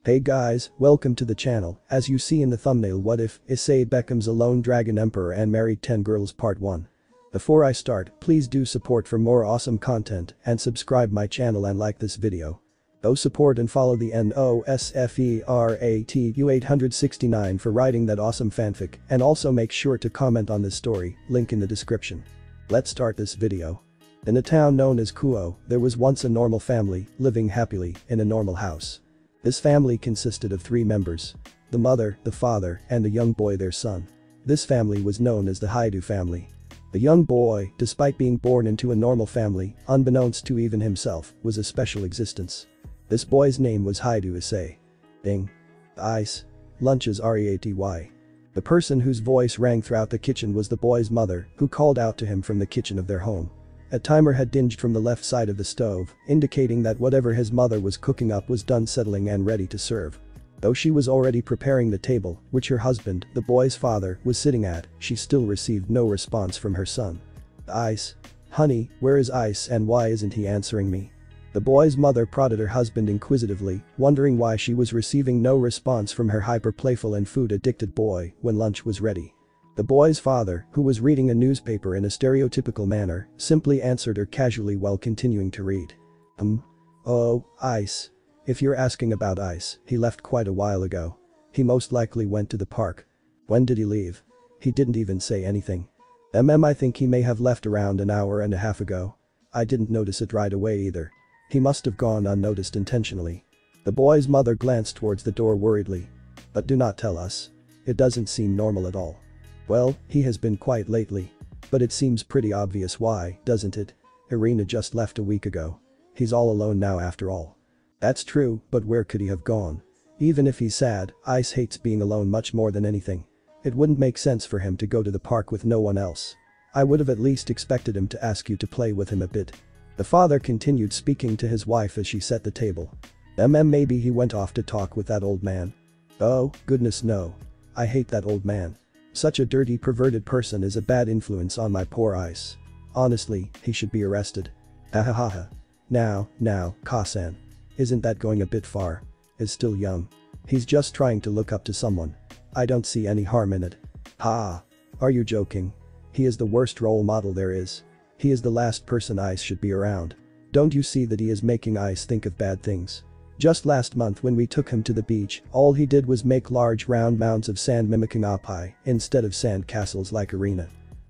Hey guys, welcome to the channel. As you see in the thumbnail, what if Issei becomes a lone dragon emperor and married 10 girls part 1. Before I start, please do support for more awesome content and subscribe my channel and like this video. Go support and follow the NOSFERATU 869 for writing that awesome fanfic, and also make sure to comment on this story, link in the description. Let's start this video. In a town known as Kuo, there was once a normal family living happily in a normal house. This family consisted of 3 members: the mother, the father, and the young boy, their son. This family was known as the Haidu family. The young boy, despite being born into a normal family, unbeknownst to even himself, was a special existence. This boy's name was Haidu Issei. Ding. Ice. Lunches REATY. The person whose voice rang throughout the kitchen was the boy's mother, who called out to him from the kitchen of their home. A timer had dinged from the left side of the stove, indicating that whatever his mother was cooking up was done settling and ready to serve. Though she was already preparing the table, which her husband, the boy's father, was sitting at, she still received no response from her son. Ice. Honey, where is Ice and why isn't he answering me? The boy's mother prodded her husband inquisitively, wondering why she was receiving no response from her hyper-playful and food-addicted boy when lunch was ready. The boy's father, who was reading a newspaper in a stereotypical manner, simply answered her casually while continuing to read. Oh, Ice. If you're asking about Ice, he left quite a while ago. He most likely went to the park. When did he leave? He didn't even say anything. I think he may have left around an hour and a half ago. I didn't notice it right away either. He must have gone unnoticed intentionally. The boy's mother glanced towards the door worriedly. But do not tell us. It doesn't seem normal at all. Well, he has been quiet lately. But it seems pretty obvious why, doesn't it? Irina just left a week ago. He's all alone now after all. That's true, but where could he have gone? Even if he's sad, Ice hates being alone much more than anything. It wouldn't make sense for him to go to the park with no one else. I would have at least expected him to ask you to play with him a bit. The father continued speaking to his wife as she set the table. Maybe he went off to talk with that old man. Oh, goodness no. I hate that old man. Such a dirty, perverted person is a bad influence on my poor Ice. Honestly, he should be arrested. Ahahaha. Now, Ka-san. Isn't that going a bit far? Is still young. He's just trying to look up to someone. I don't see any harm in it. Ha. Are you joking? He is the worst role model there is. He is the last person Ice should be around. Don't you see that he is making Ice think of bad things? Just last month when we took him to the beach, all he did was make large round mounds of sand mimicking Issei instead of sand castles like Irina.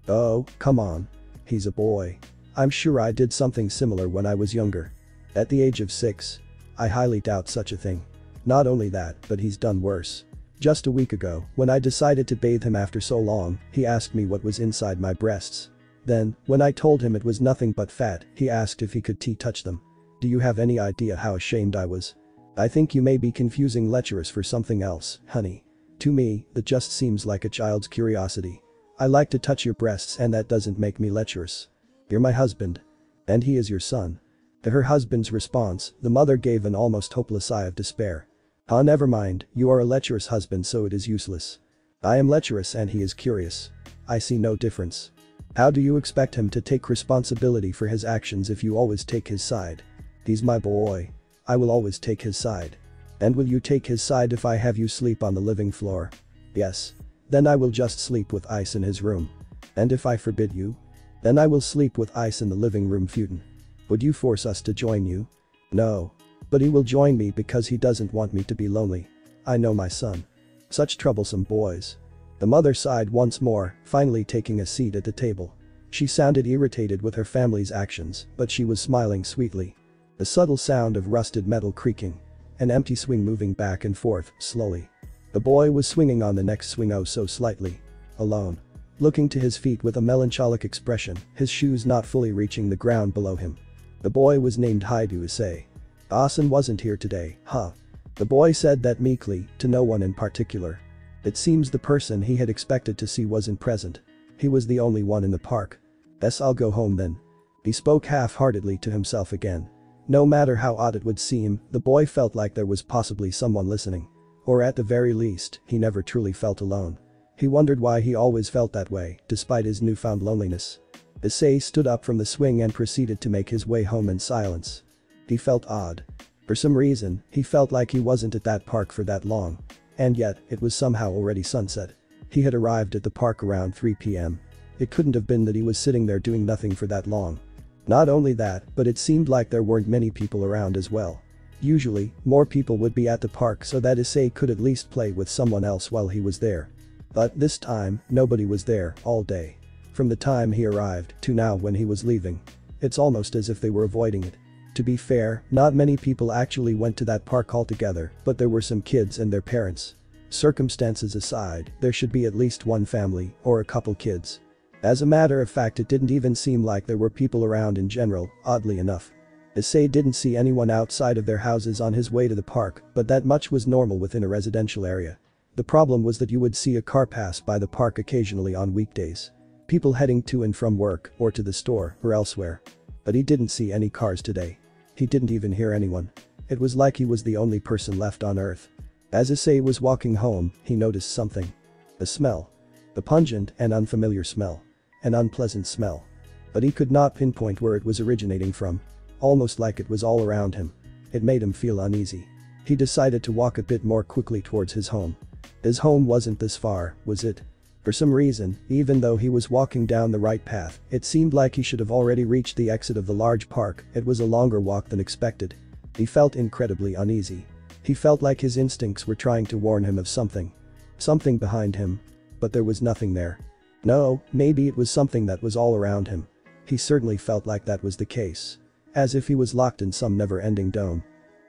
Oh, come on. He's a boy. I'm sure I did something similar when I was younger. At the age of 6. I highly doubt such a thing. Not only that, but he's done worse. Just a week ago, when I decided to bathe him after so long, he asked me what was inside my breasts. Then, when I told him it was nothing but fat, he asked if he could touch them. Do you have any idea how ashamed I was? I think you may be confusing lecherous for something else, honey. To me, that just seems like a child's curiosity. I like to touch your breasts and that doesn't make me lecherous. You're my husband. And he is your son. To her husband's response, the mother gave an almost hopeless sigh of despair. Never mind, you are a lecherous husband so it is useless. I am lecherous and he is curious. I see no difference. How do you expect him to take responsibility for his actions if you always take his side? He's my boy. I will always take his side. And will you take his side if I have you sleep on the living floor? Yes. Then I will just sleep with Ice in his room. And if I forbid you? Then I will sleep with Ice in the living room Futen. Would you force us to join you? No. But he will join me because he doesn't want me to be lonely. I know my son. Such troublesome boys. The mother sighed once more, finally taking a seat at the table. She sounded irritated with her family's actions, but she was smiling sweetly. The subtle sound of rusted metal creaking. An empty swing moving back and forth, slowly. The boy was swinging on the next swing oh so slightly. Alone. Looking to his feet with a melancholic expression, his shoes not fully reaching the ground below him. The boy was named Haidu Issei. Asen wasn't here today, huh? The boy said that meekly, to no one in particular. It seems the person he had expected to see wasn't present. He was the only one in the park. Guess I'll go home then. He spoke half-heartedly to himself again. No matter how odd it would seem, the boy felt like there was possibly someone listening. Or at the very least, he never truly felt alone. He wondered why he always felt that way, despite his newfound loneliness. Issei stood up from the swing and proceeded to make his way home in silence. He felt odd. For some reason, he felt like he wasn't at that park for that long. And yet, it was somehow already sunset. He had arrived at the park around 3 p.m. It couldn't have been that he was sitting there doing nothing for that long. Not only that, but it seemed like there weren't many people around as well. Usually, more people would be at the park so that Issei could at least play with someone else while he was there. But this time, nobody was there all day. From the time he arrived to now when he was leaving. It's almost as if they were avoiding it. To be fair, not many people actually went to that park altogether, but there were some kids and their parents. Circumstances aside, there should be at least one family or a couple kids. As a matter of fact, it didn't even seem like there were people around in general, oddly enough. Issei didn't see anyone outside of their houses on his way to the park, but that much was normal within a residential area. The problem was that you would see a car pass by the park occasionally on weekdays. People heading to and from work or to the store or elsewhere. But he didn't see any cars today. He didn't even hear anyone. It was like he was the only person left on Earth. As Issei was walking home, he noticed something. A smell. A pungent and unfamiliar smell. An unpleasant smell. But he could not pinpoint where it was originating from. Almost like it was all around him. It made him feel uneasy. He decided to walk a bit more quickly towards his home. His home wasn't this far, was it? For some reason, even though he was walking down the right path, it seemed like he should have already reached the exit of the large park. It was a longer walk than expected. He felt incredibly uneasy. He felt like his instincts were trying to warn him of something. Something behind him. But there was nothing there. No, maybe it was something that was all around him. He certainly felt like that was the case. As if he was locked in some never-ending dome.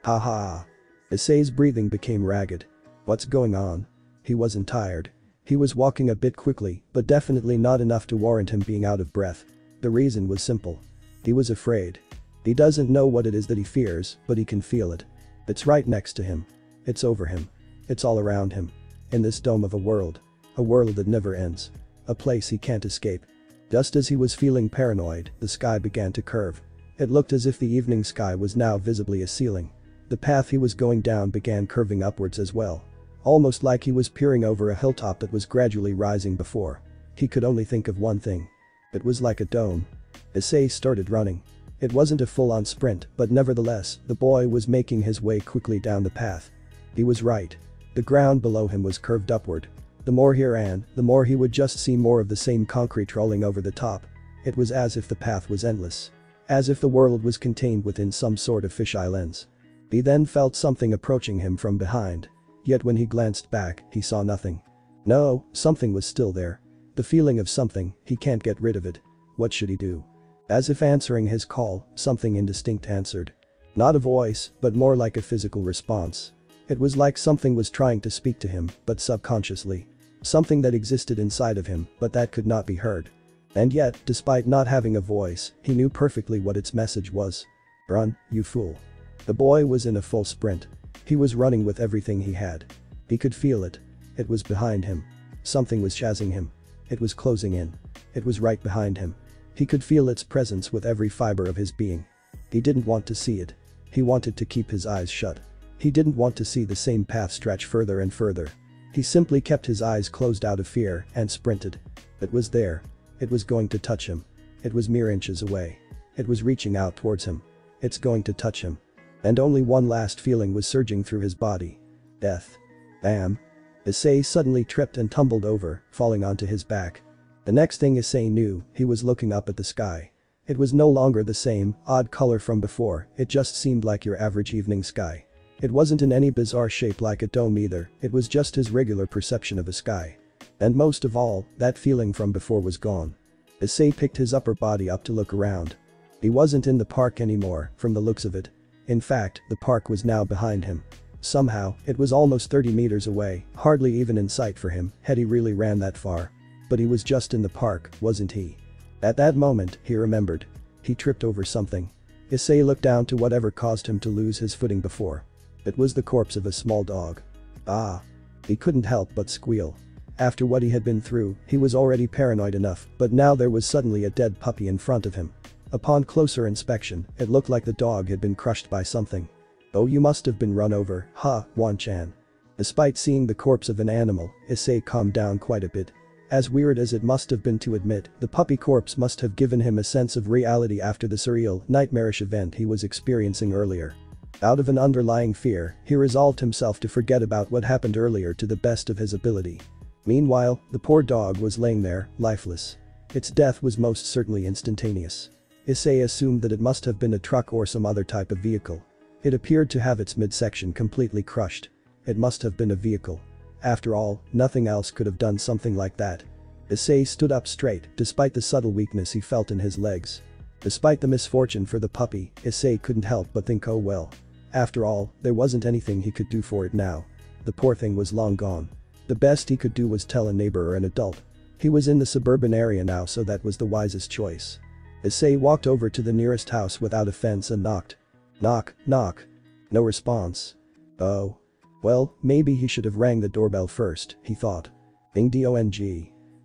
Ha ha. Issei's breathing became ragged. What's going on? He wasn't tired. He was walking a bit quickly, but definitely not enough to warrant him being out of breath. The reason was simple. He was afraid. He doesn't know what it is that he fears, but he can feel it. It's right next to him. It's over him. It's all around him. In this dome of a world. A world that never ends. A place he can't escape. Just as he was feeling paranoid, the sky began to curve. It looked as if the evening sky was now visibly a ceiling. The path he was going down began curving upwards as well. Almost like he was peering over a hilltop that was gradually rising before. He could only think of one thing. It was like a dome. Issei started running. It wasn't a full-on sprint, but nevertheless, the boy was making his way quickly down the path. He was right. The ground below him was curved upward. The more he ran, the more he would just see more of the same concrete rolling over the top. It was as if the path was endless. As if the world was contained within some sort of fisheye lens. He then felt something approaching him from behind. Yet when he glanced back, he saw nothing. No, something was still there. The feeling of something, he can't get rid of it. What should he do? As if answering his call, something indistinct answered. Not a voice, but more like a physical response. It was like something was trying to speak to him, but subconsciously. Something that existed inside of him, but that could not be heard. And yet, despite not having a voice, he knew perfectly what its message was. Run, you fool. The boy was in a full sprint. He was running with everything he had. He could feel it. It was behind him. Something was chasing him. It was closing in. It was right behind him. He could feel its presence with every fiber of his being. He didn't want to see it. He wanted to keep his eyes shut. He didn't want to see the same path stretch further and further. He simply kept his eyes closed out of fear and sprinted. It was there. It was going to touch him. It was mere inches away. It was reaching out towards him. It's going to touch him. And only one last feeling was surging through his body. Death. Bam. Issei suddenly tripped and tumbled over, falling onto his back. The next thing Issei knew, he was looking up at the sky. It was no longer the same, odd color from before, it just seemed like your average evening sky. It wasn't in any bizarre shape like a dome either, it was just his regular perception of a sky. And most of all, that feeling from before was gone. Issei picked his upper body up to look around. He wasn't in the park anymore, from the looks of it. In fact, the park was now behind him. Somehow, it was almost 30 meters away, hardly even in sight for him, had he really ran that far. But he was just in the park, wasn't he? At that moment, he remembered. He tripped over something. Issei looked down to whatever caused him to lose his footing before. It was the corpse of a small dog. Ah. He couldn't help but squeal. After what he had been through, he was already paranoid enough, but now there was suddenly a dead puppy in front of him. Upon closer inspection, it looked like the dog had been crushed by something. Oh, you must have been run over, ha, Wan-chan. Despite seeing the corpse of an animal, Issei calmed down quite a bit. As weird as it must have been to admit, the puppy corpse must have given him a sense of reality after the surreal, nightmarish event he was experiencing earlier. Out of an underlying fear, he resolved himself to forget about what happened earlier to the best of his ability. Meanwhile, the poor dog was laying there, lifeless. Its death was most certainly instantaneous. Issei assumed that it must have been a truck or some other type of vehicle. It appeared to have its midsection completely crushed. It must have been a vehicle. After all, nothing else could have done something like that. Issei stood up straight, despite the subtle weakness he felt in his legs. Despite the misfortune for the puppy, Issei couldn't help but think, oh well. After all, there wasn't anything he could do for it now. The poor thing was long gone. The best he could do was tell a neighbor or an adult. He was in the suburban area now, so that was the wisest choice. Issei walked over to the nearest house without offense and knocked. Knock, knock. No response. Oh. Well, maybe he should have rang the doorbell first, he thought. Ding dong.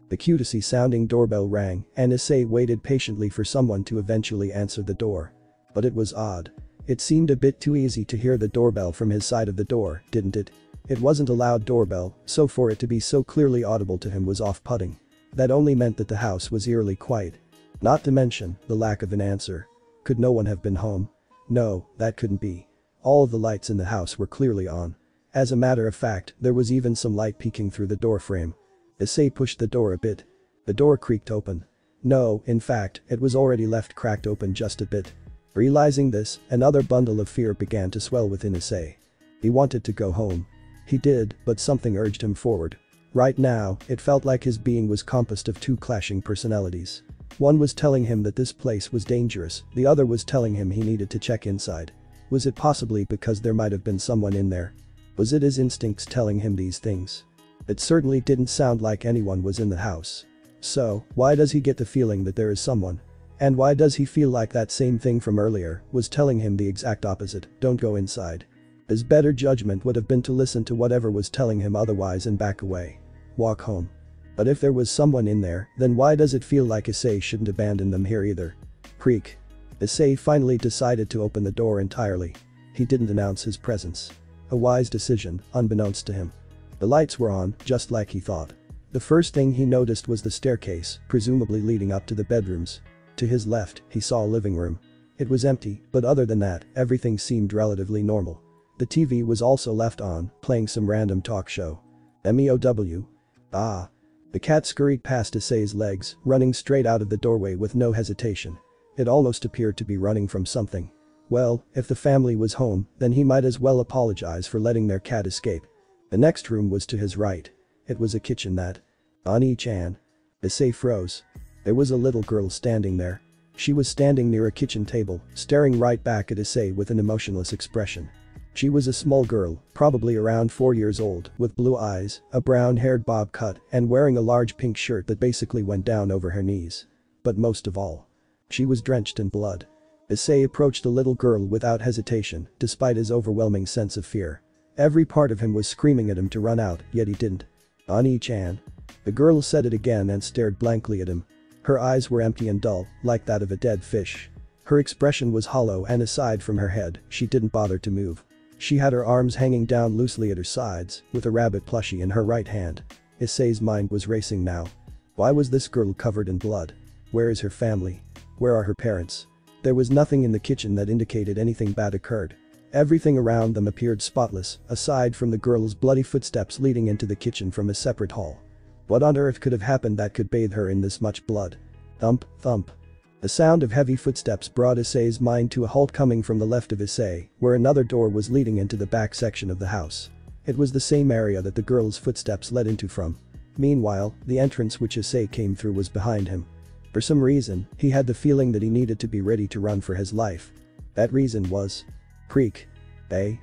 The cutesy sounding doorbell rang, and Issei waited patiently for someone to eventually answer the door. But it was odd. It seemed a bit too easy to hear the doorbell from his side of the door, didn't it? It wasn't a loud doorbell, so for it to be so clearly audible to him was off-putting. That only meant that the house was eerily quiet. Not to mention the lack of an answer. Could no one have been home? No, that couldn't be. All of the lights in the house were clearly on. As a matter of fact, there was even some light peeking through the door frame. Issei pushed the door a bit. The door creaked open. No, in fact, it was already left cracked open just a bit. Realizing this, another bundle of fear began to swell within Issei. He wanted to go home. He did, but something urged him forward. Right now, it felt like his being was composed of two clashing personalities. One was telling him that this place was dangerous, the other was telling him he needed to check inside. Was it possibly because there might have been someone in there? Was it his instincts telling him these things? It certainly didn't sound like anyone was in the house. So, why does he get the feeling that there is someone? And why does he feel like that same thing from earlier was telling him the exact opposite, don't go inside? His better judgment would have been to listen to whatever was telling him otherwise and back away. Walk home. But if there was someone in there, then why does it feel like Issei shouldn't abandon them here either? Creak. Issei finally decided to open the door entirely. He didn't announce his presence. A wise decision, unbeknownst to him. The lights were on, just like he thought. The first thing he noticed was the staircase, presumably leading up to the bedrooms. To his left, he saw a living room. It was empty, but other than that, everything seemed relatively normal. The TV was also left on, playing some random talk show. MEOW. Ah. The cat scurried past Issei's legs, running straight out of the doorway with no hesitation. It almost appeared to be running from something. Well, if the family was home, then he might as well apologize for letting their cat escape. The next room was to his right. It was a kitchen that. Ani-chan. Issei froze. There was a little girl standing there. She was standing near a kitchen table, staring right back at Issei with an emotionless expression. She was a small girl, probably around 4 years old, with blue eyes, a brown-haired bob cut, and wearing a large pink shirt that basically went down over her knees. But most of all, she was drenched in blood. Issei approached the little girl without hesitation, despite his overwhelming sense of fear. Every part of him was screaming at him to run out, yet he didn't. Ani-chan. The girl said it again and stared blankly at him. Her eyes were empty and dull, like that of a dead fish. Her expression was hollow, and aside from her head, she didn't bother to move. She had her arms hanging down loosely at her sides, with a rabbit plushie in her right hand. Issei's mind was racing now. Why was this girl covered in blood? Where is her family? Where are her parents? There was nothing in the kitchen that indicated anything bad occurred. Everything around them appeared spotless, aside from the girl's bloody footsteps leading into the kitchen from a separate hall. What on earth could have happened that could bathe her in this much blood? Thump, thump. The sound of heavy footsteps brought Issei's mind to a halt coming from the left of Issei, where another door was leading into the back section of the house. It was the same area that the girl's footsteps led into from. Meanwhile, the entrance which Issei came through was behind him. For some reason, he had the feeling that he needed to be ready to run for his life. That reason was. Creak. A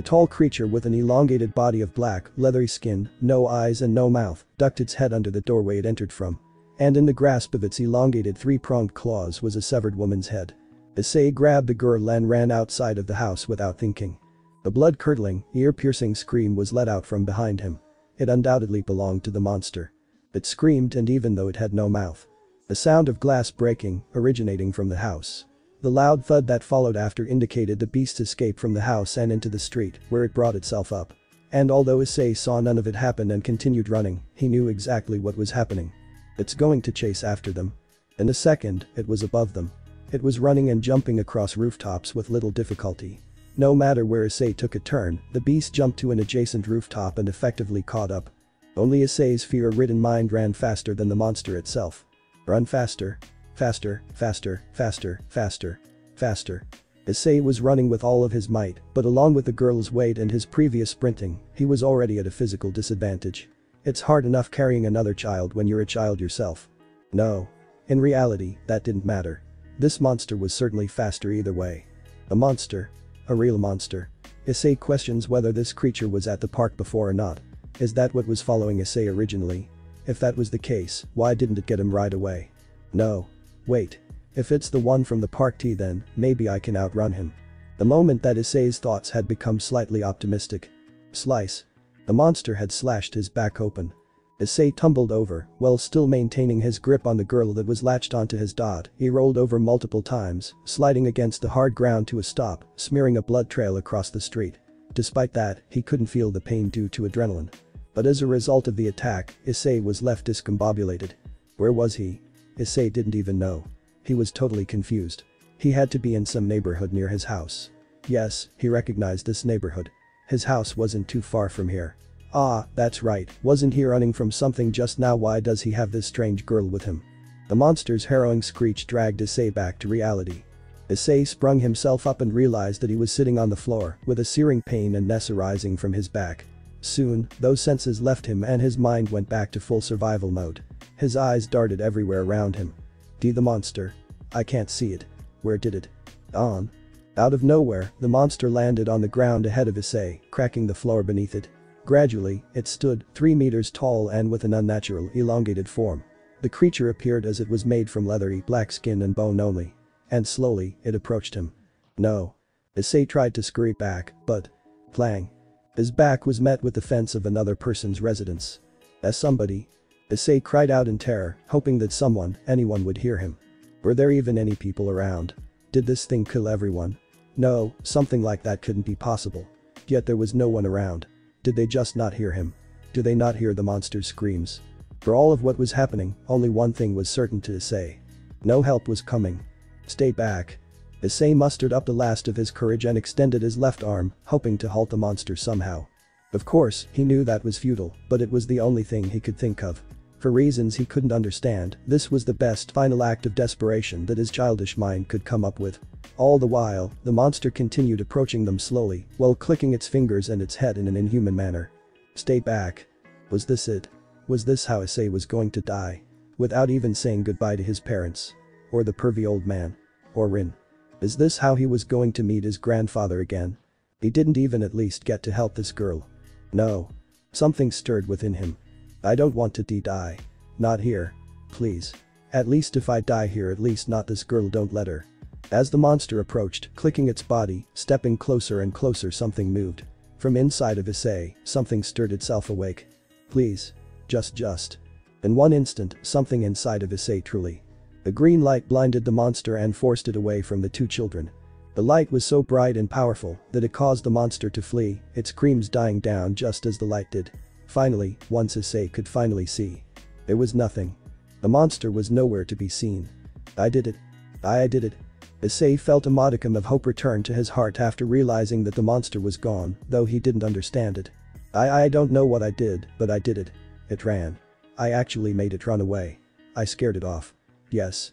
tall creature with an elongated body of black, leathery skin, no eyes and no mouth, ducked its head under the doorway it entered from. And in the grasp of its elongated three-pronged claws was a severed woman's head. Issei grabbed the girl and ran outside of the house without thinking. A blood-curdling, ear-piercing scream was let out from behind him. It undoubtedly belonged to the monster. It screamed, and even though it had no mouth. The sound of glass breaking, originating from the house. The loud thud that followed after indicated the beast's escape from the house and into the street, where it brought itself up. And although Issei saw none of it happen and continued running, he knew exactly what was happening. It's going to chase after them. In a second, it was above them. It was running and jumping across rooftops with little difficulty. No matter where Issei took a turn, the beast jumped to an adjacent rooftop and effectively caught up. Only Issei's fear-ridden mind ran faster than the monster itself. Run faster. Faster, faster, faster, faster, faster. Issei was running with all of his might, but along with the girl's weight and his previous sprinting, he was already at a physical disadvantage. It's hard enough carrying another child when you're a child yourself. No. In reality, that didn't matter. This monster was certainly faster either way. A monster. A real monster. Issei questions whether this creature was at the park before or not. Is that what was following Issei originally? If that was the case, why didn't it get him right away? No. Wait. If it's the one from the park then, maybe I can outrun him. The moment that Issei's thoughts had become slightly optimistic. Slice. The monster had slashed his back open. Issei tumbled over, while still maintaining his grip on the girl that was latched onto his dot. He rolled over multiple times, sliding against the hard ground to a stop, smearing a blood trail across the street. Despite that, he couldn't feel the pain due to adrenaline. But as a result of the attack, Issei was left discombobulated. Where was he? Issei didn't even know. He was totally confused. He had to be in some neighborhood near his house. Yes, he recognized this neighborhood. His house wasn't too far from here. Ah, that's right, wasn't he running from something just now? Why does he have this strange girl with him? The monster's harrowing screech dragged Issei back to reality. Issei sprung himself up and realized that he was sitting on the floor, with a searing pain and ness arising from his back. Soon, those senses left him and his mind went back to full survival mode. His eyes darted everywhere around him. The monster. I can't see it. Where did it? On. Out of nowhere, the monster landed on the ground ahead of Issei, cracking the floor beneath it. Gradually, it stood, 3 meters tall and with an unnatural, elongated form. The creature appeared as it was made from leathery black skin and bone only. And slowly, it approached him. No. Issei tried to scurry back, but… clang. His back was met with the fence of another person's residence. As somebody… Issei cried out in terror, hoping that anyone would hear him. Were there even any people around? Did this thing kill everyone? No, something like that couldn't be possible. Yet there was no one around. Did they just not hear him? Do they not hear the monster's screams? For all of what was happening, only one thing was certain to Issei. No help was coming. Stay back. Issei mustered up the last of his courage and extended his left arm, hoping to halt the monster somehow. Of course, he knew that was futile, but it was the only thing he could think of. For reasons he couldn't understand, this was the best final act of desperation that his childish mind could come up with. All the while, the monster continued approaching them slowly, while clicking its fingers and its head in an inhuman manner. Stay back. Was this it? Was this how Issei was going to die? Without even saying goodbye to his parents? Or the pervy old man? Or Rin? Is this how he was going to meet his grandfather again? He didn't even at least get to help this girl. No. Something stirred within him. I don't want to die. Not here. Please. At least if I die here, at least not this girl, don't let her. As the monster approached, clicking its body, stepping closer and closer, something moved. From inside of Issei, something stirred itself awake. Please. Just. In one instant, something inside of Issei truly. A green light blinded the monster and forced it away from the two children. The light was so bright and powerful that it caused the monster to flee, its screams dying down just as the light did. Finally, once Issei could finally see. There was nothing. The monster was nowhere to be seen. I did it. I did it. Issei felt a modicum of hope return to his heart after realizing that the monster was gone, though he didn't understand it. I don't know what I did, but I did it. It ran. I actually made it run away. I scared it off. Yes.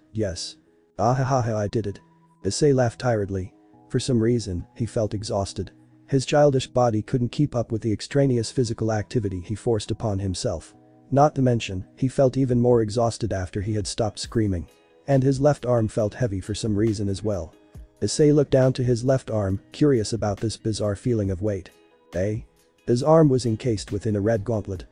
Ah, I did it. Issei laughed tiredly. For some reason, he felt exhausted. His childish body couldn't keep up with the extraneous physical activity he forced upon himself. Not to mention, he felt even more exhausted after he had stopped screaming. And his left arm felt heavy for some reason as well. Issei looked down to his left arm, curious about this bizarre feeling of weight. His arm was encased within a red gauntlet.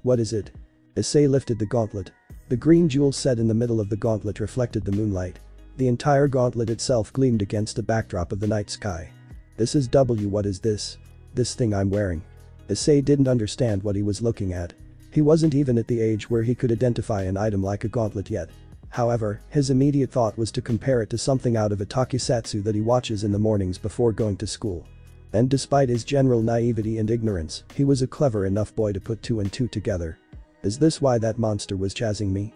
What is it? Issei lifted the gauntlet. The green jewel set in the middle of the gauntlet reflected the moonlight. The entire gauntlet itself gleamed against the backdrop of the night sky. This is what is this? This thing I'm wearing. Issei didn't understand what he was looking at. He wasn't even at the age where he could identify an item like a gauntlet yet. However, his immediate thought was to compare it to something out of a tokusatsu that he watches in the mornings before going to school. And despite his general naivety and ignorance, he was a clever enough boy to put 2 and 2 together. Is this why that monster was chasing me?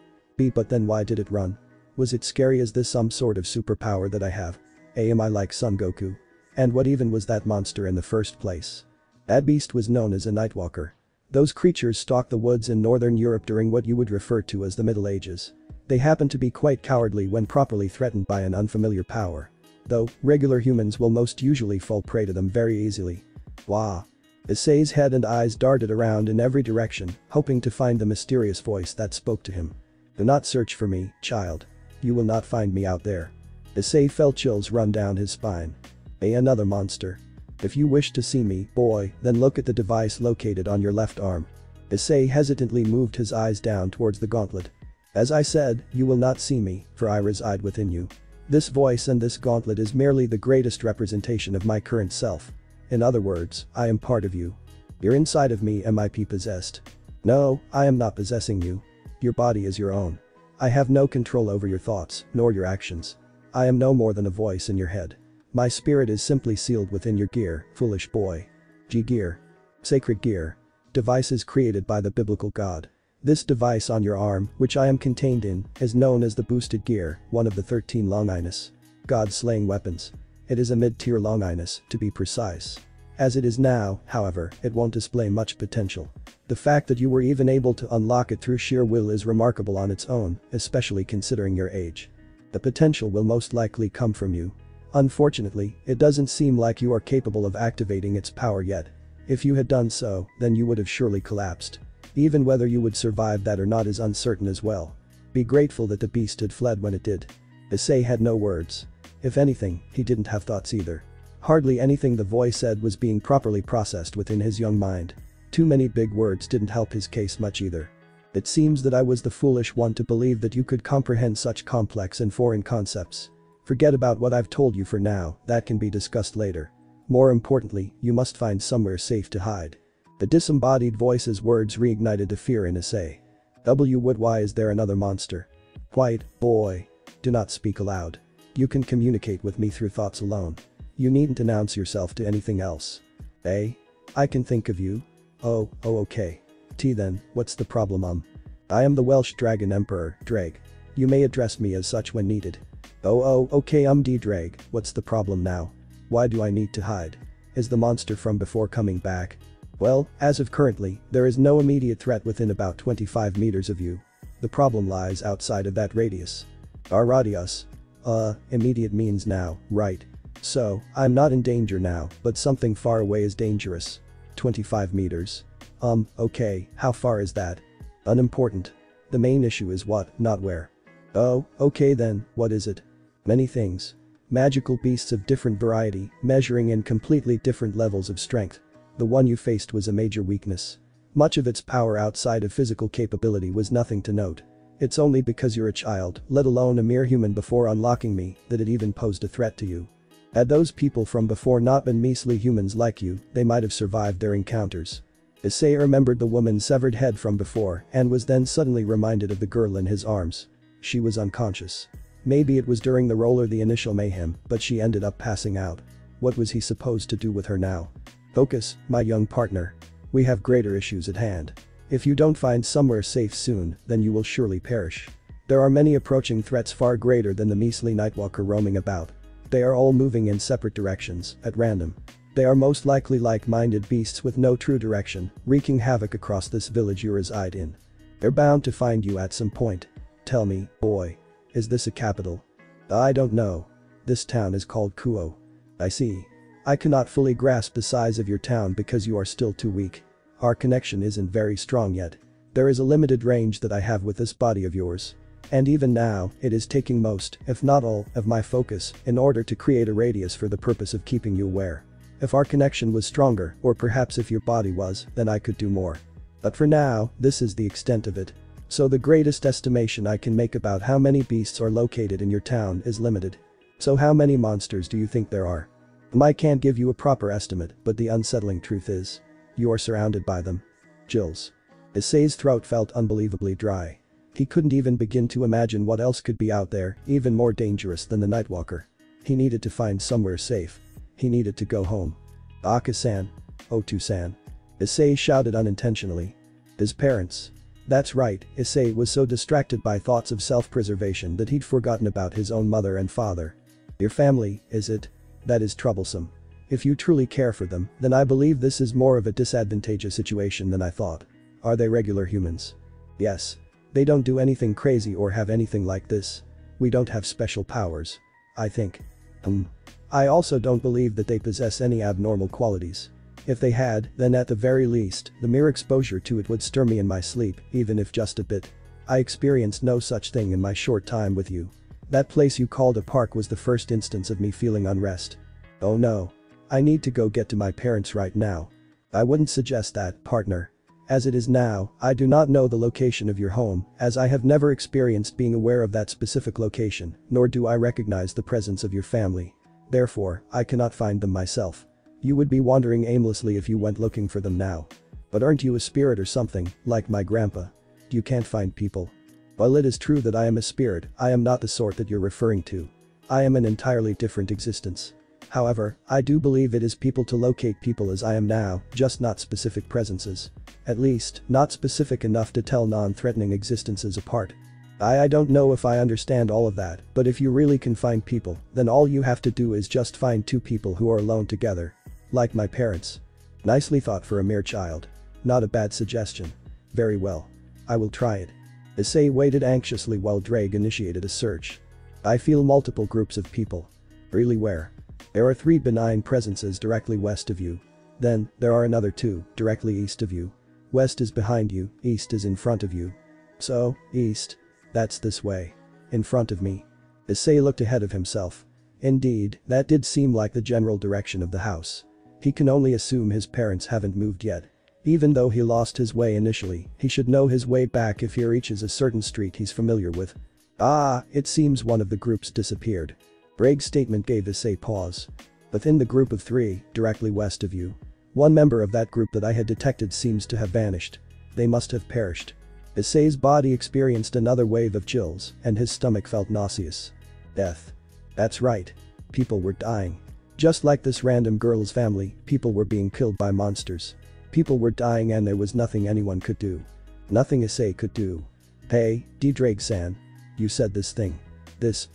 But then why did it run? Was it scary? Is this some sort of superpower that I have? Am I like Son Goku? And what even was that monster in the first place? That beast was known as a Nightwalker. Those creatures stalked the woods in northern Europe during what you would refer to as the Middle Ages. They happened to be quite cowardly when properly threatened by an unfamiliar power. Though, regular humans will most usually fall prey to them very easily. Wah. Issei's head and eyes darted around in every direction, hoping to find the mysterious voice that spoke to him. Do not search for me, child. You will not find me out there. Issei felt chills run down his spine. Another monster. If you wish to see me, boy, then look at the device located on your left arm. Issei hesitantly moved his eyes down towards the gauntlet. As I said, you will not see me, for I reside within you. This voice and this gauntlet is merely the greatest representation of my current self. In other words, I am part of you. You're inside of me. Am I possessed? No, I am not possessing you. Your body is your own. I have no control over your thoughts, nor your actions. I am no more than a voice in your head. My spirit is simply sealed within your gear, foolish boy. Gear. Sacred gear. Devices created by the biblical God. This device on your arm, which I am contained in, is known as the boosted gear, one of the 13 Longinus. God-slaying weapons. It is a mid-tier Longinus, to be precise. As it is now, however, it won't display much potential. The fact that you were even able to unlock it through sheer will is remarkable on its own, especially considering your age. The potential will most likely come from you. Unfortunately, it doesn't seem like you are capable of activating its power yet. If you had done so, then you would have surely collapsed. Even whether you would survive that or not is uncertain as well. Be grateful that the beast had fled when it did. Issei had no words. If anything, he didn't have thoughts either. Hardly anything the voice said was being properly processed within his young mind. Too many big words didn't help his case much either. It seems that I was the foolish one to believe that you could comprehend such complex and foreign concepts. Forget about what I've told you for now, that can be discussed later. More importantly, you must find somewhere safe to hide. The disembodied voice's words reignited the fear in Issei. Why is there another monster? Quiet, boy. Do not speak aloud. You can communicate with me through thoughts alone. You needn't announce yourself to anything else. I can think of you. Oh, okay. Then, what's the problem? I am the Welsh Dragon Emperor, Drag. You may address me as such when needed. Okay, Drag, what's the problem now? Why do I need to hide? Is the monster from before coming back? Well, as of currently, there is no immediate threat within about 25 meters of you. The problem lies outside of that radius. Our radius. Immediate means now, right? So, I'm not in danger now, but something far away is dangerous. 25 meters. Okay, how far is that? Unimportant. The main issue is what, not where. Oh, okay then, what is it? Many things. Magical beasts of different variety, measuring in completely different levels of strength. The one you faced was a major weakness. Much of its power outside of physical capability was nothing to note. It's only because you're a child, let alone a mere human before unlocking me, that it even posed a threat to you. Had those people from before not been measly humans like you, they might have survived their encounters. Issei remembered the woman's severed head from before and was then suddenly reminded of the girl in his arms. She was unconscious. Maybe it was during the roll or the initial mayhem, but she ended up passing out. What was he supposed to do with her now? Focus, my young partner. We have greater issues at hand. If you don't find somewhere safe soon, then you will surely perish. There are many approaching threats far greater than the measly Nightwalker roaming about. They are all moving in separate directions, at random. They are most likely like-minded beasts with no true direction, wreaking havoc across this village you reside in. They're bound to find you at some point. Tell me, boy. Is this a capital? I don't know. This town is called Kuo. I see. I cannot fully grasp the size of your town because you are still too weak. Our connection isn't very strong yet. There is a limited range that I have with this body of yours. And even now, it is taking most, if not all, of my focus in order to create a radius for the purpose of keeping you aware. If our connection was stronger, or perhaps if your body was, then I could do more. But for now, this is the extent of it. So the greatest estimation I can make about how many beasts are located in your town is limited. So how many monsters do you think there are? I can't give you a proper estimate, but the unsettling truth is, you are surrounded by them. Chills. Issei's throat felt unbelievably dry. He couldn't even begin to imagine what else could be out there, even more dangerous than the Nightwalker. He needed to find somewhere safe. He needed to go home. Aka-san. Otu-san. Issei shouted unintentionally. His parents. That's right, Issei was so distracted by thoughts of self-preservation that he'd forgotten about his own mother and father. Your family, is it? That is troublesome. If you truly care for them, then I believe this is more of a disadvantageous situation than I thought. Are they regular humans? Yes. They don't do anything crazy or have anything like this. We don't have special powers. I think. I also don't believe that they possess any abnormal qualities. If they had, then at the very least, the mere exposure to it would stir me in my sleep, even if just a bit. I experienced no such thing in my short time with you. That place you called a park was the first instance of me feeling unrest. Oh no. I need to go get to my parents right now. I wouldn't suggest that, partner. As it is now, I do not know the location of your home, as I have never experienced being aware of that specific location, nor do I recognize the presence of your family. Therefore, I cannot find them myself. You would be wandering aimlessly if you went looking for them now. But aren't you a spirit or something, like my grandpa? You can't find people. While it is true that I am a spirit, I am not the sort that you're referring to. I am an entirely different existence. However, I do believe it is people to locate people as I am now, just not specific presences. At least, not specific enough to tell non-threatening existences apart. I don't know if I understand all of that, but if you really can find people, then all you have to do is just find two people who are alone together. Like my parents. Nicely thought for a mere child. Not a bad suggestion. Very well. I will try it. Issei waited anxiously while Drake initiated a search. I feel multiple groups of people. Really where? There are 3 benign presences directly west of you. Then, there are another 2, directly east of you. West is behind you, east is in front of you. So, east. That's this way. In front of me. Issei looked ahead of himself. Indeed, that did seem like the general direction of the house. He can only assume his parents haven't moved yet. Even though he lost his way initially, he should know his way back if he reaches a certain street he's familiar with. Ah, it seems one of the groups disappeared. Bragg's statement gave Issei pause. Within the group of 3, directly west of you. One member of that group that I had detected seems to have vanished. They must have perished. Issei's body experienced another wave of chills, and his stomach felt nauseous. Death. That's right. People were dying. Just like this random girl's family, people were being killed by monsters. People were dying and there was nothing anyone could do. Nothing Issei could do. Hey, D-Drake-san. You said this thing. This,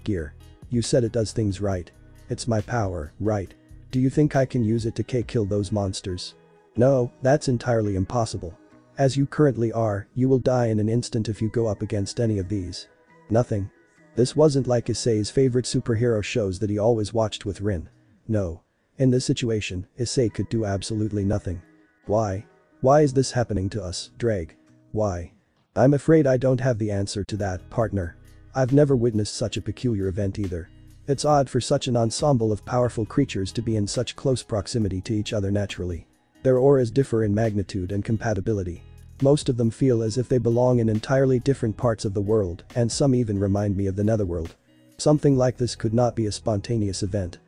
gear. You said it does things right. It's my power, right? Do you think I can use it to kill those monsters? No, that's entirely impossible. As you currently are, you will die in an instant if you go up against any of these. Nothing. This wasn't like Issei's favorite superhero shows that he always watched with Rin. No. In this situation, Issei could do absolutely nothing. Why? Why is this happening to us, Drake? Why? I'm afraid I don't have the answer to that, partner. I've never witnessed such a peculiar event either. It's odd for such an ensemble of powerful creatures to be in such close proximity to each other naturally. Their auras differ in magnitude and compatibility. Most of them feel as if they belong in entirely different parts of the world, and some even remind me of the netherworld. Something like this could not be a spontaneous event.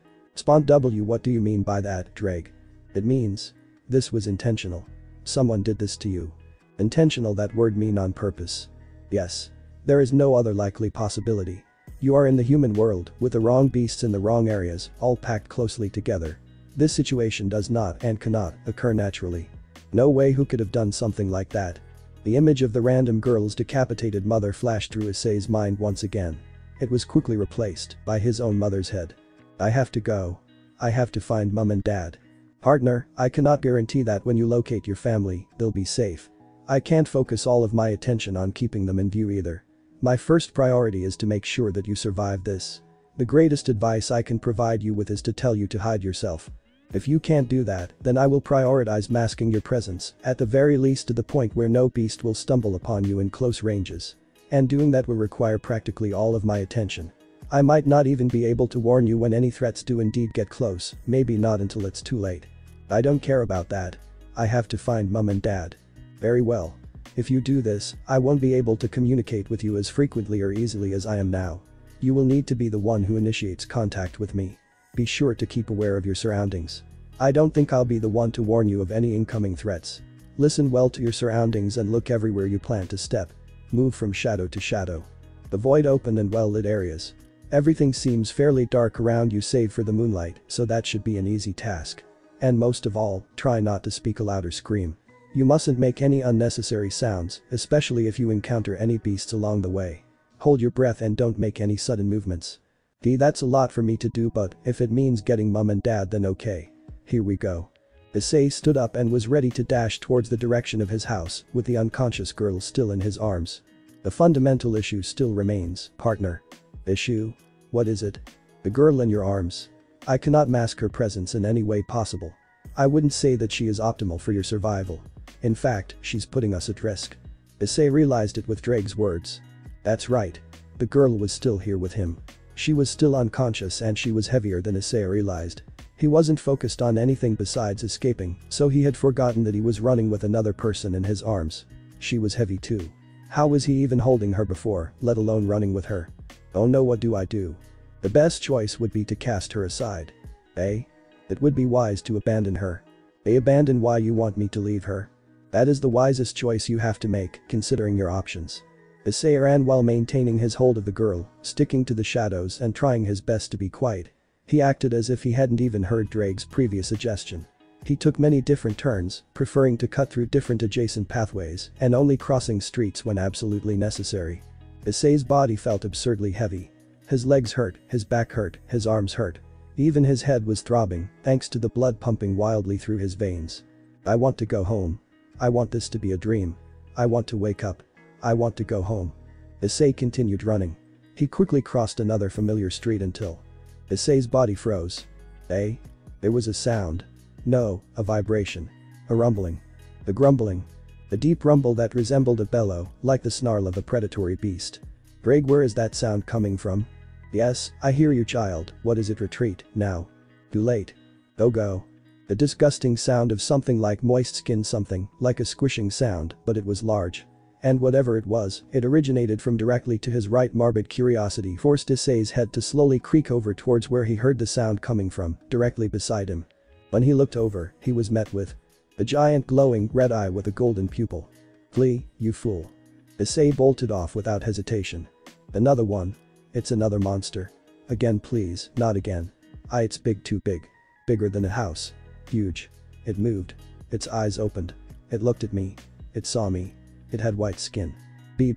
What do you mean by that, Drake? It means. This was intentional. Someone did this to you. Intentional, that word mean on purpose. Yes. There is no other likely possibility. You are in the human world, with the wrong beasts in the wrong areas, all packed closely together. This situation does not and cannot occur naturally. No way who could have done something like that. The image of the random girl's decapitated mother flashed through Issei's mind once again. It was quickly replaced by his own mother's head. I have to go. I have to find mom and dad. Partner, I cannot guarantee that when you locate your family, they'll be safe. I can't focus all of my attention on keeping them in view either. My first priority is to make sure that you survive this. The greatest advice I can provide you with is to tell you to hide yourself. If you can't do that, then I will prioritize masking your presence, at the very least to the point where no beast will stumble upon you in close ranges. And doing that will require practically all of my attention. I might not even be able to warn you when any threats do indeed get close, maybe not until it's too late. I don't care about that. I have to find mom and dad. Very well. If you do this, I won't be able to communicate with you as frequently or easily as I am now. You will need to be the one who initiates contact with me. Be sure to keep aware of your surroundings. I don't think I'll be the one to warn you of any incoming threats. Listen well to your surroundings and look everywhere you plan to step. Move from shadow to shadow. Avoid open and well-lit areas. Everything seems fairly dark around you save for the moonlight, so that should be an easy task. And most of all, try not to speak aloud or scream. You mustn't make any unnecessary sounds, especially if you encounter any beasts along the way. Hold your breath and don't make any sudden movements. That's a lot for me to do, but if it means getting mom and dad, then okay. Here we go. Issei stood up and was ready to dash towards the direction of his house with the unconscious girl still in his arms. The fundamental issue still remains, partner. Issue? What is it? The girl in your arms. I cannot mask her presence in any way possible. I wouldn't say that she is optimal for your survival. In fact, she's putting us at risk. Issei realized it with Drake's words. That's right. The girl was still here with him. She was still unconscious and she was heavier than Issei realized. He wasn't focused on anything besides escaping, so he had forgotten that he was running with another person in his arms. She was heavy too. How was he even holding her before, let alone running with her? Oh no, what do I do? The best choice would be to cast her aside. Eh? It would be wise to abandon her. Abandon? Why you want me to leave her? That is the wisest choice you have to make, considering your options. Issei ran while maintaining his hold of the girl, sticking to the shadows and trying his best to be quiet. He acted as if he hadn't even heard Drake's previous suggestion. He took many different turns, preferring to cut through different adjacent pathways and only crossing streets when absolutely necessary. Issei's body felt absurdly heavy. His legs hurt, his back hurt, his arms hurt. Even his head was throbbing, thanks to the blood pumping wildly through his veins. I want to go home. I want this to be a dream. I want to wake up. I want to go home. Issei continued running. He quickly crossed another familiar street until Issei's body froze. Eh? There was a sound. No, a vibration. A rumbling. The grumbling. A deep rumble that resembled a bellow, like the snarl of a predatory beast. Greg, where is that sound coming from? Yes, I hear you, child. What is it? Retreat, now. Too late. Oh go. The disgusting sound of something like moist skin, something like a squishing sound, but it was large. And whatever it was, it originated from directly to his right. Morbid curiosity forced Issei's head to slowly creak over towards where he heard the sound coming from, directly beside him. When he looked over, he was met with a giant glowing red eye with a golden pupil. Flee, you fool. Issei bolted off without hesitation. Another one. It's another monster. Again, please, not again. It's big, too big. Bigger than a house. Huge. It moved. Its eyes opened. It looked at me. It saw me. It had white skin.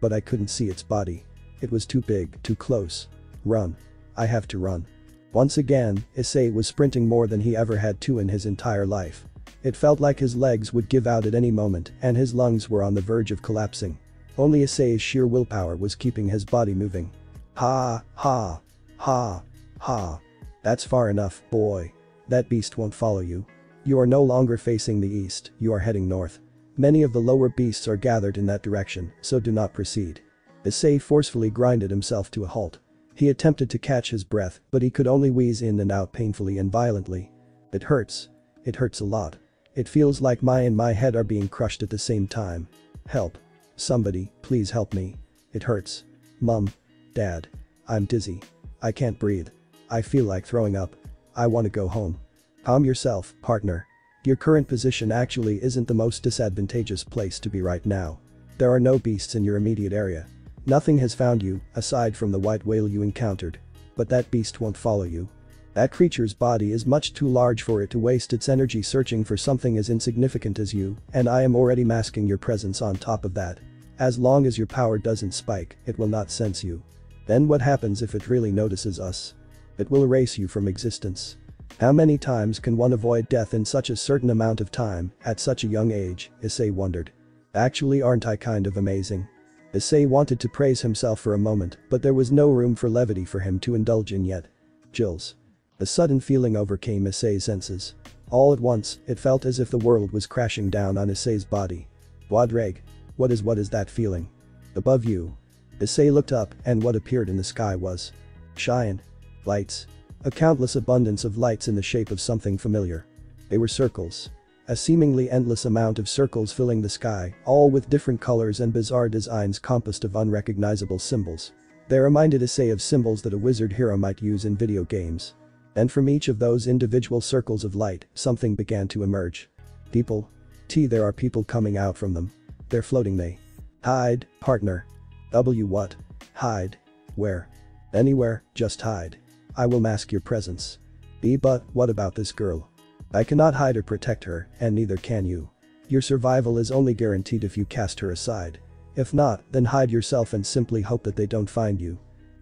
But I couldn't see its body. It was too big, too close. Run. I have to run. Once again, Issei was sprinting more than he ever had to in his entire life. It felt like his legs would give out at any moment and his lungs were on the verge of collapsing. Only Issei's sheer willpower was keeping his body moving. Ha, ha, ha, ha. That's far enough, boy. That beast won't follow you. You are no longer facing the east, you are heading north. Many of the lower beasts are gathered in that direction, so do not proceed. Issei forcefully grinded himself to a halt. He attempted to catch his breath, but he could only wheeze in and out painfully and violently. It hurts. It hurts a lot. It feels like my head are being crushed at the same time. Help. Somebody, please help me. It hurts. Mom. Dad. I'm dizzy. I can't breathe. I feel like throwing up. I want to go home. Calm yourself, partner. Your current position actually isn't the most disadvantageous place to be right now. There are no beasts in your immediate area. Nothing has found you, aside from the white whale you encountered. But that beast won't follow you. That creature's body is much too large for it to waste its energy searching for something as insignificant as you, and I am already masking your presence on top of that. As long as your power doesn't spike, it will not sense you. Then what happens if it really notices us? It will erase you from existence. How many times can one avoid death in such a certain amount of time, at such a young age, Issei wondered. Actually, aren't I kind of amazing? Issei wanted to praise himself for a moment, but there was no room for levity for him to indulge in yet. Chills. A sudden feeling overcame Issei's senses. All at once, it felt as if the world was crashing down on Issei's body. Wadrag. What is that feeling? Above you. Issei looked up, and what appeared in the sky was shine. Lights. A countless abundance of lights in the shape of something familiar. They were circles. A seemingly endless amount of circles filling the sky, all with different colors and bizarre designs composed of unrecognizable symbols. They reminded Issei of symbols that a wizard hero might use in video games. And from each of those individual circles of light, something began to emerge. People. There are people coming out from them. They're floating. They hide, partner. What? Hide. Where? Anywhere, just hide. I will mask your presence. But what about this girl? I cannot hide or protect her, and neither can you. Your survival is only guaranteed if you cast her aside. If not, then hide yourself and simply hope that they don't find you.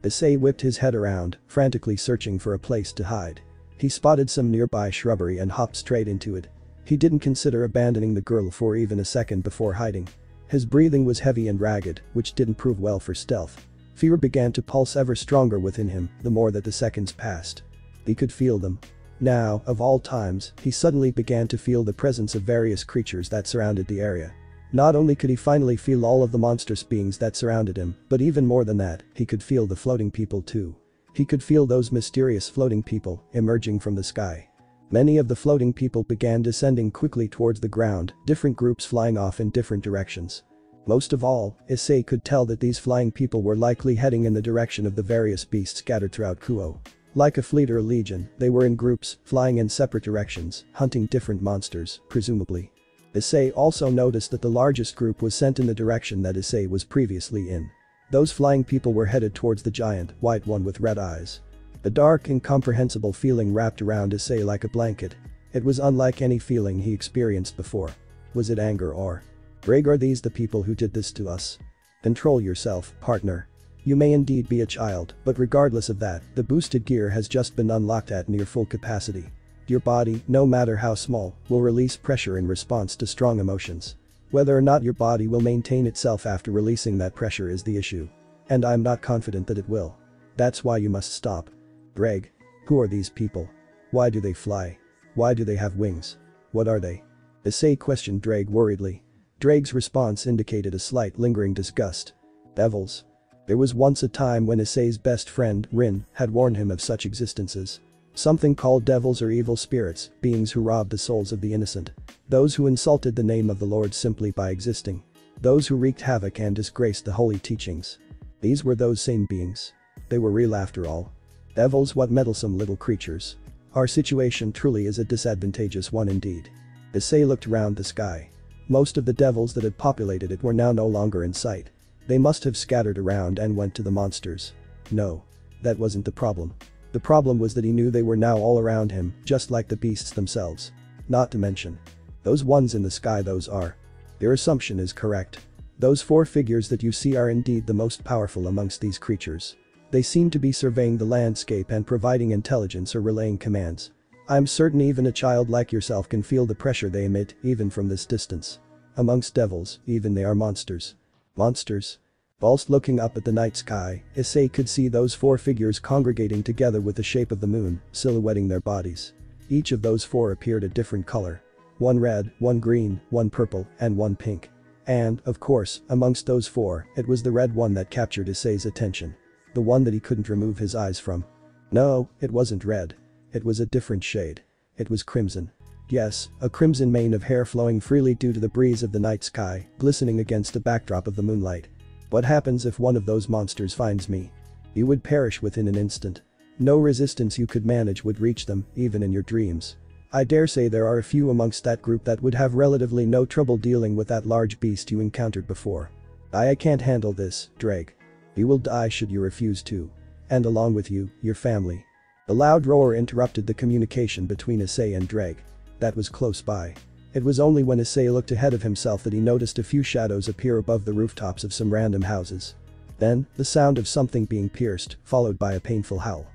Issei whipped his head around, frantically searching for a place to hide. He spotted some nearby shrubbery and hopped straight into it. He didn't consider abandoning the girl for even a second before hiding. His breathing was heavy and ragged, which didn't prove well for stealth. Fear began to pulse ever stronger within him the more that the seconds passed. He could feel them. Now, of all times, he suddenly began to feel the presence of various creatures that surrounded the area. Not only could he finally feel all of the monstrous beings that surrounded him, but even more than that, he could feel the floating people too. He could feel those mysterious floating people emerging from the sky. Many of the floating people began descending quickly towards the ground, different groups flying off in different directions. Most of all, Issei could tell that these flying people were likely heading in the direction of the various beasts scattered throughout Kuo. Like a fleet or a legion, they were in groups, flying in separate directions, hunting different monsters, presumably. Issei also noticed that the largest group was sent in the direction that Issei was previously in. Those flying people were headed towards the giant, white one with red eyes. A dark, incomprehensible feeling wrapped around Issei like a blanket. It was unlike any feeling he experienced before. Was it anger or rage? Are these the people who did this to us? Control yourself, partner. You may indeed be a child, but regardless of that, the boosted gear has just been unlocked at near full capacity. Your body, no matter how small, will release pressure in response to strong emotions. Whether or not your body will maintain itself after releasing that pressure is the issue. And I'm not confident that it will. That's why you must stop. Greg. Who are these people? Why do they fly? Why do they have wings? What are they? Issei questioned Drake worriedly. Drake's response indicated a slight lingering disgust. Devils. There was once a time when Issei's best friend, Rin, had warned him of such existences. Something called devils or evil spirits, beings who robbed the souls of the innocent. Those who insulted the name of the Lord simply by existing. Those who wreaked havoc and disgraced the holy teachings. These were those same beings. They were real after all. Devils, what meddlesome little creatures. Our situation truly is a disadvantageous one indeed. Issei looked around the sky. Most of the devils that had populated it were now no longer in sight. They must have scattered around and went to the monsters. No. That wasn't the problem. The problem was that he knew they were now all around him, just like the beasts themselves. Not to mention. Those ones in the sky, those are. Your assumption is correct. Those four figures that you see are indeed the most powerful amongst these creatures. They seem to be surveying the landscape and providing intelligence or relaying commands. I'm certain even a child like yourself can feel the pressure they emit, even from this distance. Amongst devils, even they are monsters. Monsters? Whilst looking up at the night sky, Issei could see those four figures congregating together with the shape of the moon, silhouetting their bodies. Each of those four appeared a different color. One red, one green, one purple, and one pink. And, of course, amongst those four, it was the red one that captured Issei's attention. The one that he couldn't remove his eyes from. No, it wasn't red. It was a different shade. It was crimson. Yes, a crimson mane of hair flowing freely due to the breeze of the night sky, glistening against the backdrop of the moonlight. What happens if one of those monsters finds me? You would perish within an instant. No resistance you could manage would reach them, even in your dreams. I dare say there are a few amongst that group that would have relatively no trouble dealing with that large beast you encountered before. I can't handle this, Drake. You will die should you refuse to. And along with you, your family. A loud roar interrupted the communication between Issei and Drake. That was close by. It was only when Issei looked ahead of himself that he noticed a few shadows appear above the rooftops of some random houses. Then, the sound of something being pierced, followed by a painful howl.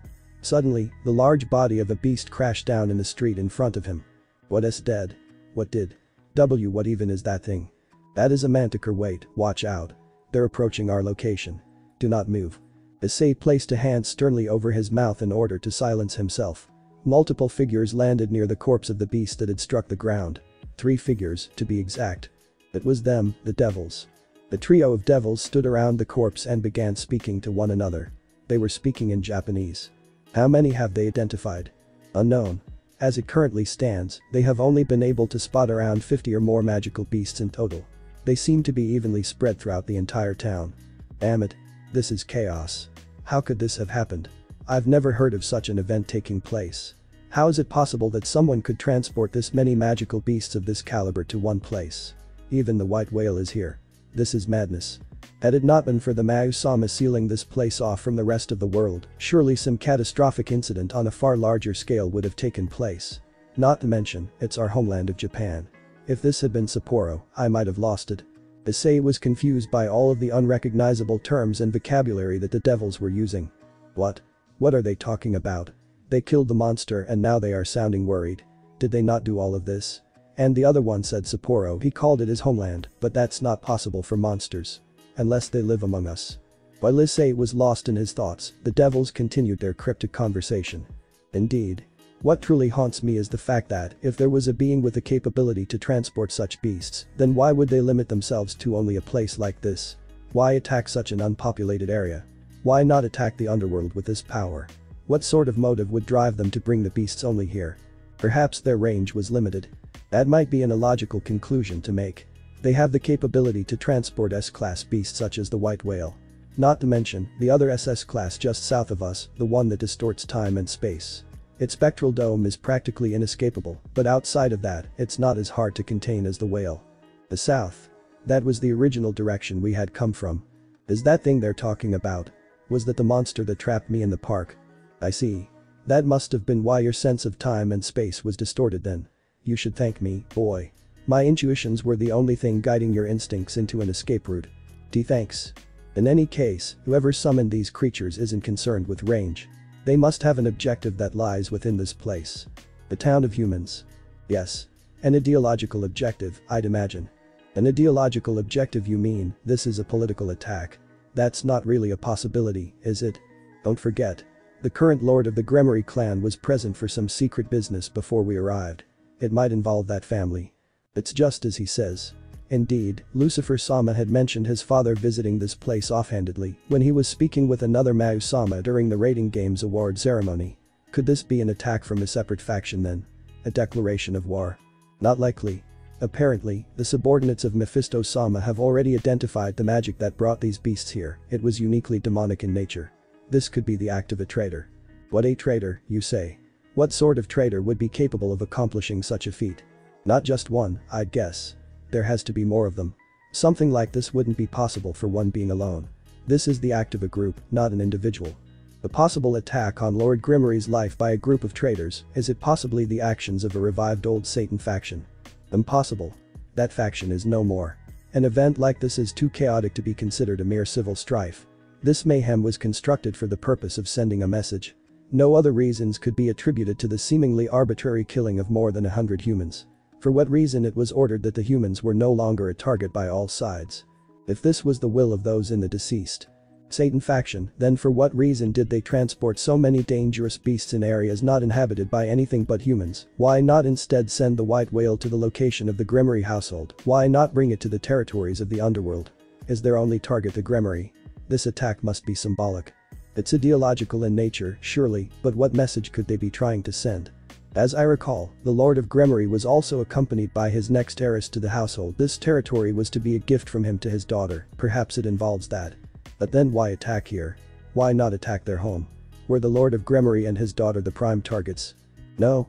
Suddenly, the large body of a beast crashed down in the street in front of him. What is dead? What did? What even is that thing? That is a manticore. Wait, watch out. They're approaching our location. Do not move. Issei placed a hand sternly over his mouth in order to silence himself. Multiple figures landed near the corpse of the beast that had struck the ground. 3 figures, to be exact. It was them, the devils. The trio of devils stood around the corpse and began speaking to one another. They were speaking in Japanese. How many have they identified? Unknown. As it currently stands, they have only been able to spot around 50 or more magical beasts in total. They seem to be evenly spread throughout the entire town. Damn it. This is chaos. How could this have happened? I've never heard of such an event taking place. How is it possible that someone could transport this many magical beasts of this caliber to one place? Even the white whale is here. This is madness. Had it not been for the Mausama sealing this place off from the rest of the world, surely some catastrophic incident on a far larger scale would have taken place. Not to mention, it's our homeland of Japan. If this had been Sapporo, I might have lost it. Issei was confused by all of the unrecognizable terms and vocabulary that the devils were using. What? What are they talking about? They killed the monster and now they are sounding worried. Did they not do all of this? And the other one said Sapporo, he called it his homeland, but that's not possible for monsters. Unless they live among us. While Issei was lost in his thoughts, the devils continued their cryptic conversation. Indeed. What truly haunts me is the fact that, if there was a being with the capability to transport such beasts, then why would they limit themselves to only a place like this? Why attack such an unpopulated area? Why not attack the underworld with this power? What sort of motive would drive them to bring the beasts only here? Perhaps their range was limited. That might be an illogical conclusion to make. They have the capability to transport S-class beasts such as the white whale. Not to mention, the other SS class just south of us, the one that distorts time and space. Its spectral dome is practically inescapable, but outside of that, it's not as hard to contain as the whale. The south. That was the original direction we had come from. Is that thing they're talking about? Was that the monster that trapped me in the park? I see. That must have been why your sense of time and space was distorted then. You should thank me, boy. My intuitions were the only thing guiding your instincts into an escape route. Thanks. In any case, whoever summoned these creatures isn't concerned with range. They must have an objective that lies within this place. The town of humans. Yes. An ideological objective, I'd imagine. An ideological objective, you mean, this is a political attack? That's not really a possibility, is it? Don't forget. The current lord of the Gremory clan was present for some secret business before we arrived. It might involve that family. It's just as he says. Indeed, Lucifer-sama had mentioned his father visiting this place offhandedly when he was speaking with another Mayu-sama during the Rating Games award ceremony. Could this be an attack from a separate faction then? A declaration of war? Not likely. Apparently, the subordinates of Mephisto-sama have already identified the magic that brought these beasts here. It was uniquely demonic in nature. This could be the act of a traitor. What, a traitor, you say? What sort of traitor would be capable of accomplishing such a feat? Not just one, I'd guess. There has to be more of them. Something like this wouldn't be possible for one being alone. This is the act of a group, not an individual. A possible attack on Lord Gremory's life by a group of traitors, is it possibly the actions of a revived old Satan faction? Impossible. That faction is no more. An event like this is too chaotic to be considered a mere civil strife. This mayhem was constructed for the purpose of sending a message. No other reasons could be attributed to the seemingly arbitrary killing of more than 100 humans. For what reason it was ordered that the humans were no longer a target by all sides. If this was the will of those in the deceased Satan faction, then for what reason did they transport so many dangerous beasts in areas not inhabited by anything but humans? Why not instead send the white whale to the location of the Gremory household? Why not bring it to the territories of the underworld? Is their only target the Gremory? This attack must be symbolic. It's ideological in nature, surely, but what message could they be trying to send? As I recall, the Lord of Gremory was also accompanied by his next heiress to the household. This territory was to be a gift from him to his daughter, perhaps it involves that. But then why attack here? Why not attack their home? Were the Lord of Gremory and his daughter the prime targets? No,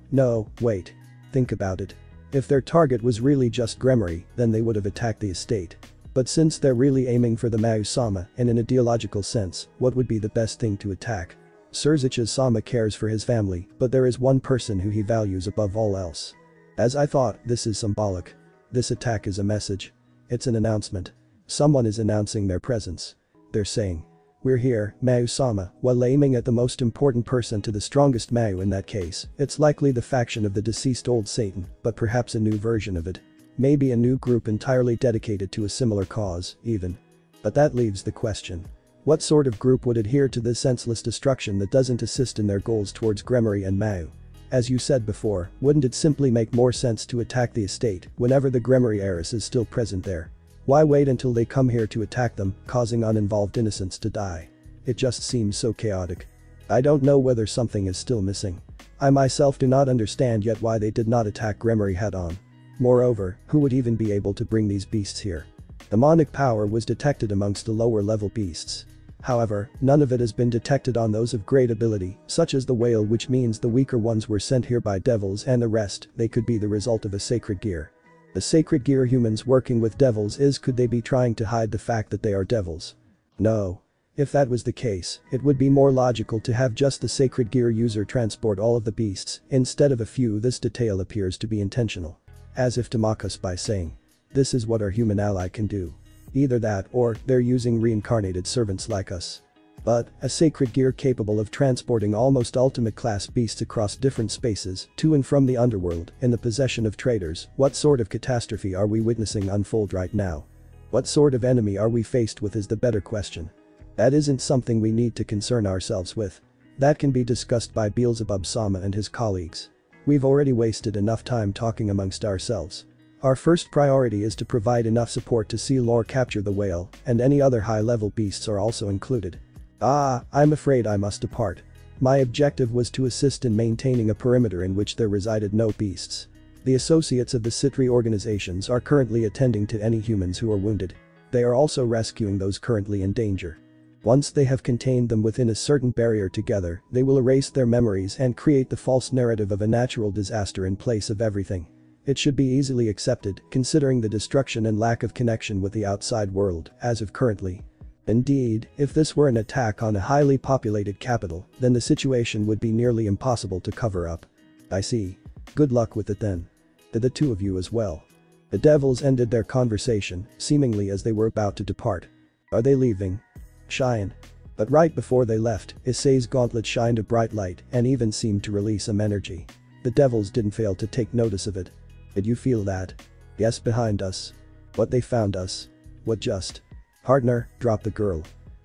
wait. Think about it. If their target was really just Gremory, then they would have attacked the estate. But since they're really aiming for the Mayu-sama, in an ideological sense, what would be the best thing to attack? Surzicha-sama cares for his family, but there is one person who he values above all else. As I thought, this is symbolic. This attack is a message. It's an announcement. Someone is announcing their presence. They're saying, "We're here, Mayu-sama," while aiming at the most important person to the strongest Mayu in that case. It's likely the faction of the deceased old Satan, but perhaps a new version of it. Maybe a new group entirely dedicated to a similar cause, even. But that leaves the question. What sort of group would adhere to this senseless destruction that doesn't assist in their goals towards Gremory and Mayu? As you said before, wouldn't it simply make more sense to attack the estate whenever the Gremory heiress is still present there? Why wait until they come here to attack them, causing uninvolved innocents to die? It just seems so chaotic. I don't know whether something is still missing. I myself do not understand yet why they did not attack Gremory head-on. Moreover, who would even be able to bring these beasts here? Demonic power was detected amongst the lower-level beasts. However, none of it has been detected on those of great ability, such as the whale, which means the weaker ones were sent here by devils, and the rest, they could be the result of a sacred gear. The sacred gear humans working with devils could they be trying to hide the fact that they are devils? No. If that was the case, it would be more logical to have just the sacred gear user transport all of the beasts, instead of a few. This detail appears to be intentional. As if to mock us by saying, "This is what our human ally can do." Either that or they're using reincarnated servants like us. But, a sacred gear capable of transporting almost ultimate class beasts across different spaces, to and from the underworld, in the possession of traitors, what sort of catastrophe are we witnessing unfold right now? What sort of enemy are we faced with is the better question. That isn't something we need to concern ourselves with. That can be discussed by Beelzebub Sama and his colleagues. We've already wasted enough time talking amongst ourselves. Our first priority is to provide enough support to see Lore capture the whale, and any other high-level beasts are also included. I'm afraid I must depart. My objective was to assist in maintaining a perimeter in which there resided no beasts. The associates of the Citri organizations are currently attending to any humans who are wounded. They are also rescuing those currently in danger. Once they have contained them within a certain barrier together, they will erase their memories and create the false narrative of a natural disaster in place of everything. It should be easily accepted, considering the destruction and lack of connection with the outside world, as of currently. Indeed, if this were an attack on a highly populated capital, then the situation would be nearly impossible to cover up. I see. Good luck with it then. To the two of you as well. The devils ended their conversation, seemingly as they were about to depart. Are they leaving? Shine. But right before they left, Issei's gauntlet shined a bright light and even seemed to release some energy. The devils didn't fail to take notice of it. Did you feel that? Yes, behind us. What, they found us? What just? Partner, drop the girl.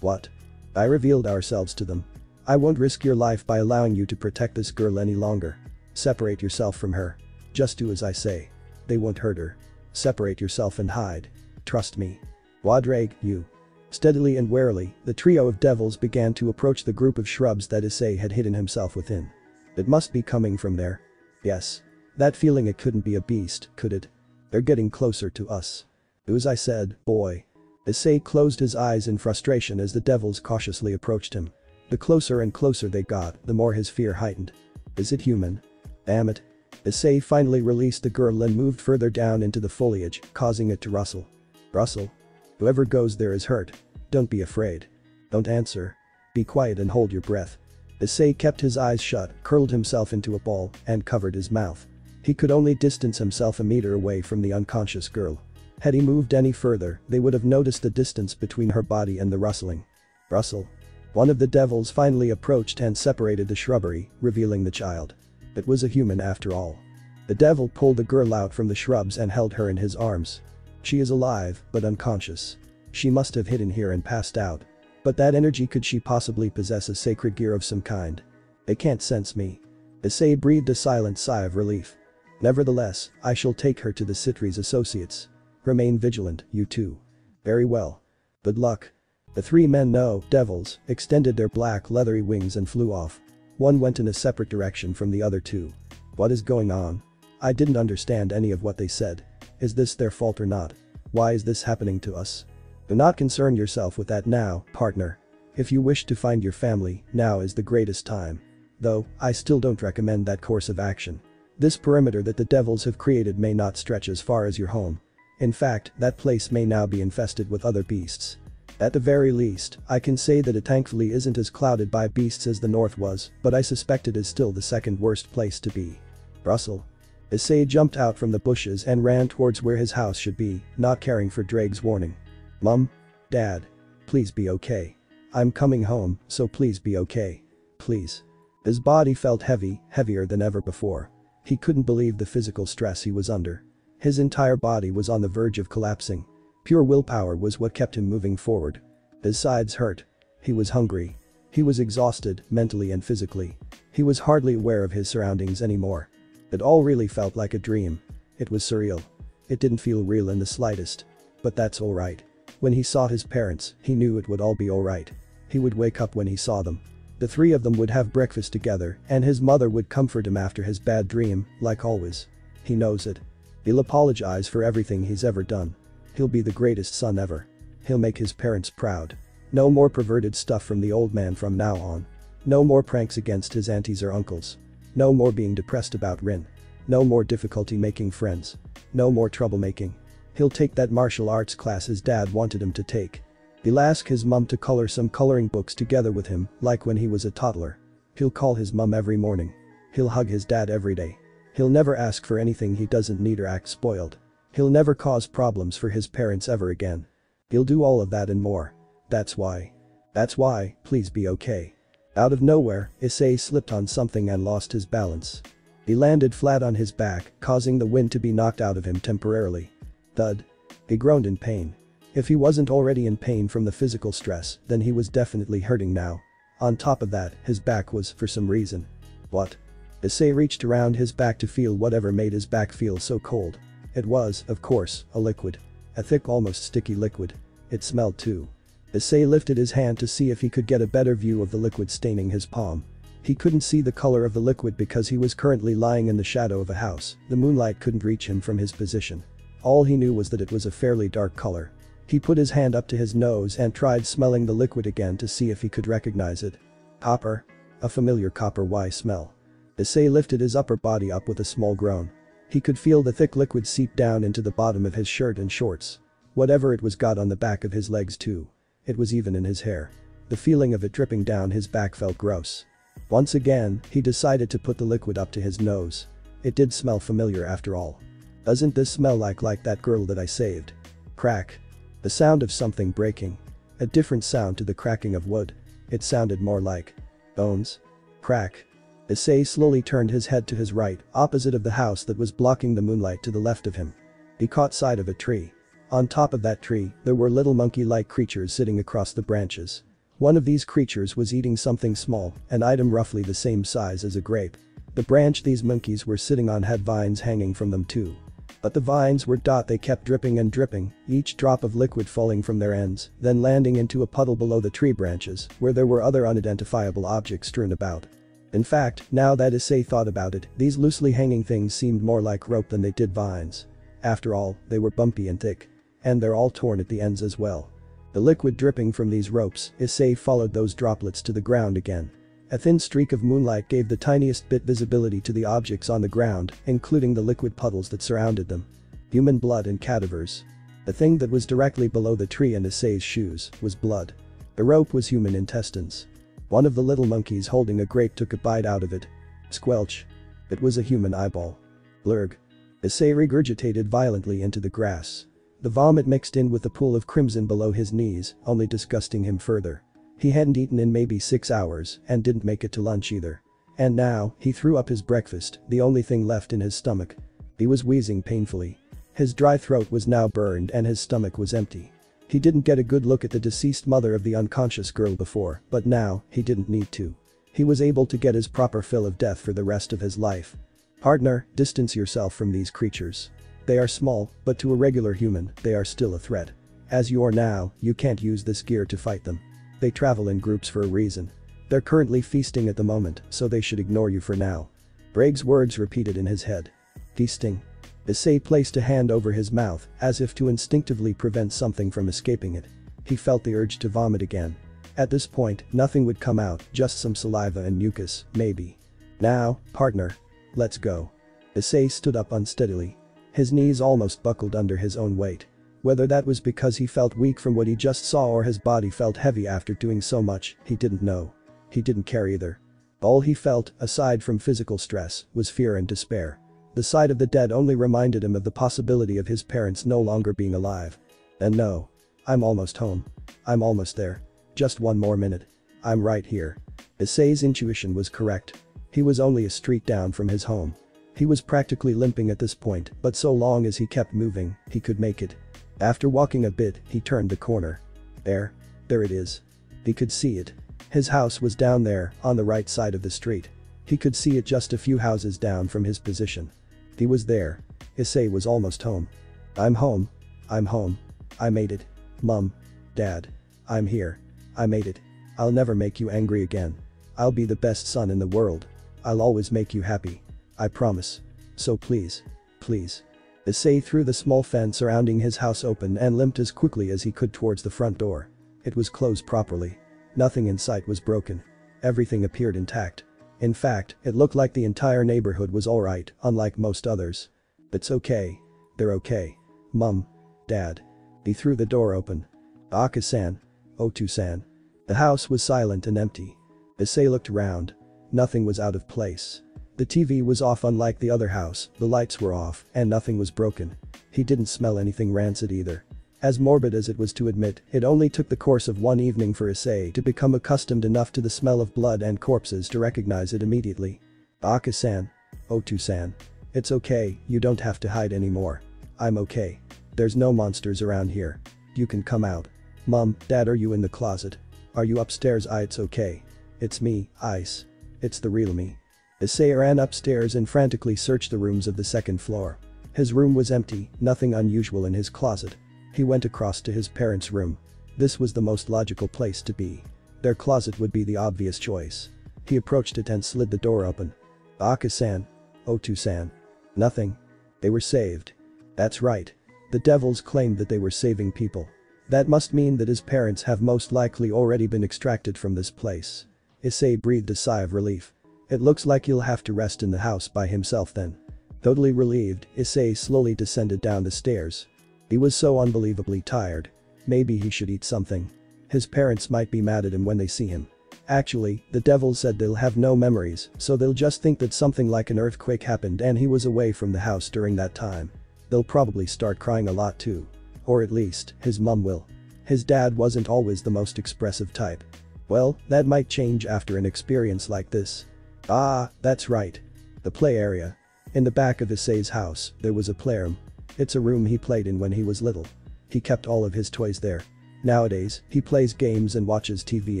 What? I revealed ourselves to them. I won't risk your life by allowing you to protect this girl any longer. Separate yourself from her. Just do as I say. They won't hurt her. Separate yourself and hide. Trust me. Wadrag, you. Steadily and warily, the trio of devils began to approach the group of shrubs that Issei had hidden himself within. It must be coming from there. Yes. That feeling, it couldn't be a beast, could it? They're getting closer to us. Do as I said, boy. Issei closed his eyes in frustration as the devils cautiously approached him. The closer and closer they got, the more his fear heightened. Is it human? Damn it. Issei finally released the girl and moved further down into the foliage, causing it to rustle. Rustle? Whoever goes there is hurt. Don't be afraid. Don't answer. Be quiet and hold your breath. Issei kept his eyes shut, curled himself into a ball, and covered his mouth. He could only distance himself a meter away from the unconscious girl. Had he moved any further, they would have noticed the distance between her body and the rustling. Rustle. One of the devils finally approached and separated the shrubbery, revealing the child. It was a human after all. The devil pulled the girl out from the shrubs and held her in his arms. She is alive, but unconscious. She must have hidden here and passed out. But that energy, could she possibly possess a sacred gear of some kind? They can't sense me. Issei breathed a silent sigh of relief. Nevertheless, I shall take her to the Citri's associates. Remain vigilant, you two. Very well. Good luck. The three men, no, devils, extended their black leathery wings and flew off. One went in a separate direction from the other two. What is going on? I didn't understand any of what they said. Is this their fault or not? Why is this happening to us? Do not concern yourself with that now, partner. If you wish to find your family, now is the greatest time. Though, I still don't recommend that course of action. This perimeter that the devils have created may not stretch as far as your home. In fact, that place may now be infested with other beasts. At the very least, I can say that it thankfully isn't as clouded by beasts as the north was, but I suspect it is still the second worst place to be. Russell. Issei jumped out from the bushes and ran towards where his house should be, not caring for Drake's warning. Mum? Dad? Please be okay. I'm coming home, so please be okay. Please. His body felt heavy, heavier than ever before. He couldn't believe the physical stress he was under. His entire body was on the verge of collapsing. Pure willpower was what kept him moving forward. His sides hurt. He was hungry. He was exhausted, mentally and physically. He was hardly aware of his surroundings anymore. It all really felt like a dream. It was surreal. It didn't feel real in the slightest. But that's alright. When he saw his parents, he knew it would all be alright. He would wake up when he saw them. The three of them would have breakfast together, and his mother would comfort him after his bad dream, like always. He knows it. He'll apologize for everything he's ever done. He'll be the greatest son ever. He'll make his parents proud. No more perverted stuff from the old man from now on. No more pranks against his aunties or uncles. No more being depressed about Rin. No more difficulty making friends. No more troublemaking. He'll take that martial arts class his dad wanted him to take. He'll ask his mum to color some coloring books together with him, like when he was a toddler. He'll call his mum every morning. He'll hug his dad every day. He'll never ask for anything he doesn't need or act spoiled. He'll never cause problems for his parents ever again. He'll do all of that and more. That's why. That's why, please be okay. Out of nowhere, Issei slipped on something and lost his balance. He landed flat on his back, causing the wind to be knocked out of him temporarily. Thud. He groaned in pain. If he wasn't already in pain from the physical stress, then he was definitely hurting now. On top of that, his back was, for some reason. What? Issei reached around his back to feel whatever made his back feel so cold. It was, of course, a liquid. A thick, almost sticky liquid. It smelled too. Issei lifted his hand to see if he could get a better view of the liquid staining his palm. He couldn't see the color of the liquid because he was currently lying in the shadow of a house. The moonlight couldn't reach him from his position. All he knew was that it was a fairly dark color. He put his hand up to his nose and tried smelling the liquid again to see if he could recognize it. Copper. A familiar copper smell. Issei lifted his upper body up with a small groan. He could feel the thick liquid seep down into the bottom of his shirt and shorts. Whatever it was got on the back of his legs too. It was even in his hair. The feeling of it dripping down his back felt gross. Once again, he decided to put the liquid up to his nose. It did smell familiar after all. Doesn't this smell like that girl that I saved? Crack. The sound of something breaking. A different sound to the cracking of wood. It sounded more like bones. Crack. Issei slowly turned his head to his right, opposite of the house that was blocking the moonlight to the left of him. He caught sight of a tree. On top of that tree, there were little monkey-like creatures sitting across the branches. One of these creatures was eating something small, an item roughly the same size as a grape. The branch these monkeys were sitting on had vines hanging from them too. But the vines were they kept dripping and dripping, each drop of liquid falling from their ends, then landing into a puddle below the tree branches, where there were other unidentifiable objects strewn about. In fact, now that Issei thought about it, these loosely hanging things seemed more like rope than they did vines. After all, they were bumpy and thick. And they're all torn at the ends as well. The liquid dripping from these ropes, Issei followed those droplets to the ground again. A thin streak of moonlight gave the tiniest bit visibility to the objects on the ground, including the liquid puddles that surrounded them. Human blood and cadavers. The thing that was directly below the tree and Issei's shoes was blood. The rope was human intestines. One of the little monkeys holding a grape took a bite out of it. Squelch. It was a human eyeball. Blurg. Issei regurgitated violently into the grass. The vomit mixed in with the pool of crimson below his knees, only disgusting him further. He hadn't eaten in maybe 6 hours and didn't make it to lunch either. And now, he threw up his breakfast, the only thing left in his stomach. He was wheezing painfully. His dry throat was now burned and his stomach was empty. He didn't get a good look at the deceased mother of the unconscious girl before, but now, he didn't need to. He was able to get his proper fill of death for the rest of his life. Partner, distance yourself from these creatures. They are small, but to a regular human, they are still a threat. As you are now, you can't use this gear to fight them. They travel in groups for a reason. They're currently feasting at the moment, so they should ignore you for now. Bragg's words repeated in his head. Feasting. Issei placed a hand over his mouth, as if to instinctively prevent something from escaping it. He felt the urge to vomit again. At this point, nothing would come out, just some saliva and mucus, maybe. Now, partner. Let's go. Issei stood up unsteadily. His knees almost buckled under his own weight. Whether that was because he felt weak from what he just saw or his body felt heavy after doing so much, he didn't know. He didn't care either. All he felt, aside from physical stress, was fear and despair. The sight of the dead only reminded him of the possibility of his parents no longer being alive. And no. I'm almost home. I'm almost there. Just one more minute. I'm right here. Issei's intuition was correct. He was only a street down from his home. He was practically limping at this point, but so long as he kept moving, he could make it. After walking a bit, he turned the corner. There it is. He could see it. His house was down there, on the right side of the street. He could see it just a few houses down from his position. He was there. Issei was almost home. I'm home. I'm home. I made it. Mom. Dad. I'm here. I made it. I'll never make you angry again. I'll be the best son in the world. I'll always make you happy. I promise. So please. Please. Issei threw the small fence surrounding his house open and limped as quickly as he could towards the front door. It was closed properly. Nothing in sight was broken. Everything appeared intact. In fact, it looked like the entire neighborhood was alright, unlike most others. It's okay. They're okay. Mom. Dad. He threw the door open. Aka-san. Otu-san. The house was silent and empty. Issei looked around. Nothing was out of place. The TV was off unlike the other house, the lights were off, and nothing was broken. He didn't smell anything rancid either. As morbid as it was to admit, it only took the course of one evening for Issei to become accustomed enough to the smell of blood and corpses to recognize it immediately. Aka-san. Otu-san. It's okay, you don't have to hide anymore. I'm okay. There's no monsters around here. You can come out. Mom, Dad, are you in the closet? Are you upstairs? It's okay. It's me, Ice. It's the real me. Issei ran upstairs and frantically searched the rooms of the second floor. His room was empty, nothing unusual in his closet. He went across to his parents' room. This was the most logical place to be. Their closet would be the obvious choice. He approached it and slid the door open. Aka-san. Otu-san. Nothing. They were saved. That's right. The devils claimed that they were saving people. That must mean that his parents have most likely already been extracted from this place. Issei breathed a sigh of relief. It looks like he'll have to rest in the house by himself then. Totally relieved, Issei slowly descended down the stairs. He was so unbelievably tired. Maybe he should eat something. His parents might be mad at him when they see him. Actually, the devil said they'll have no memories, so they'll just think that something like an earthquake happened and he was away from the house during that time. They'll probably start crying a lot too. Or at least, his mum will. His dad wasn't always the most expressive type. Well, that might change after an experience like this. Ah, that's right. The play area. In the back of Issei's house, there was a playroom. It's a room he played in when he was little. He kept all of his toys there. Nowadays, he plays games and watches TV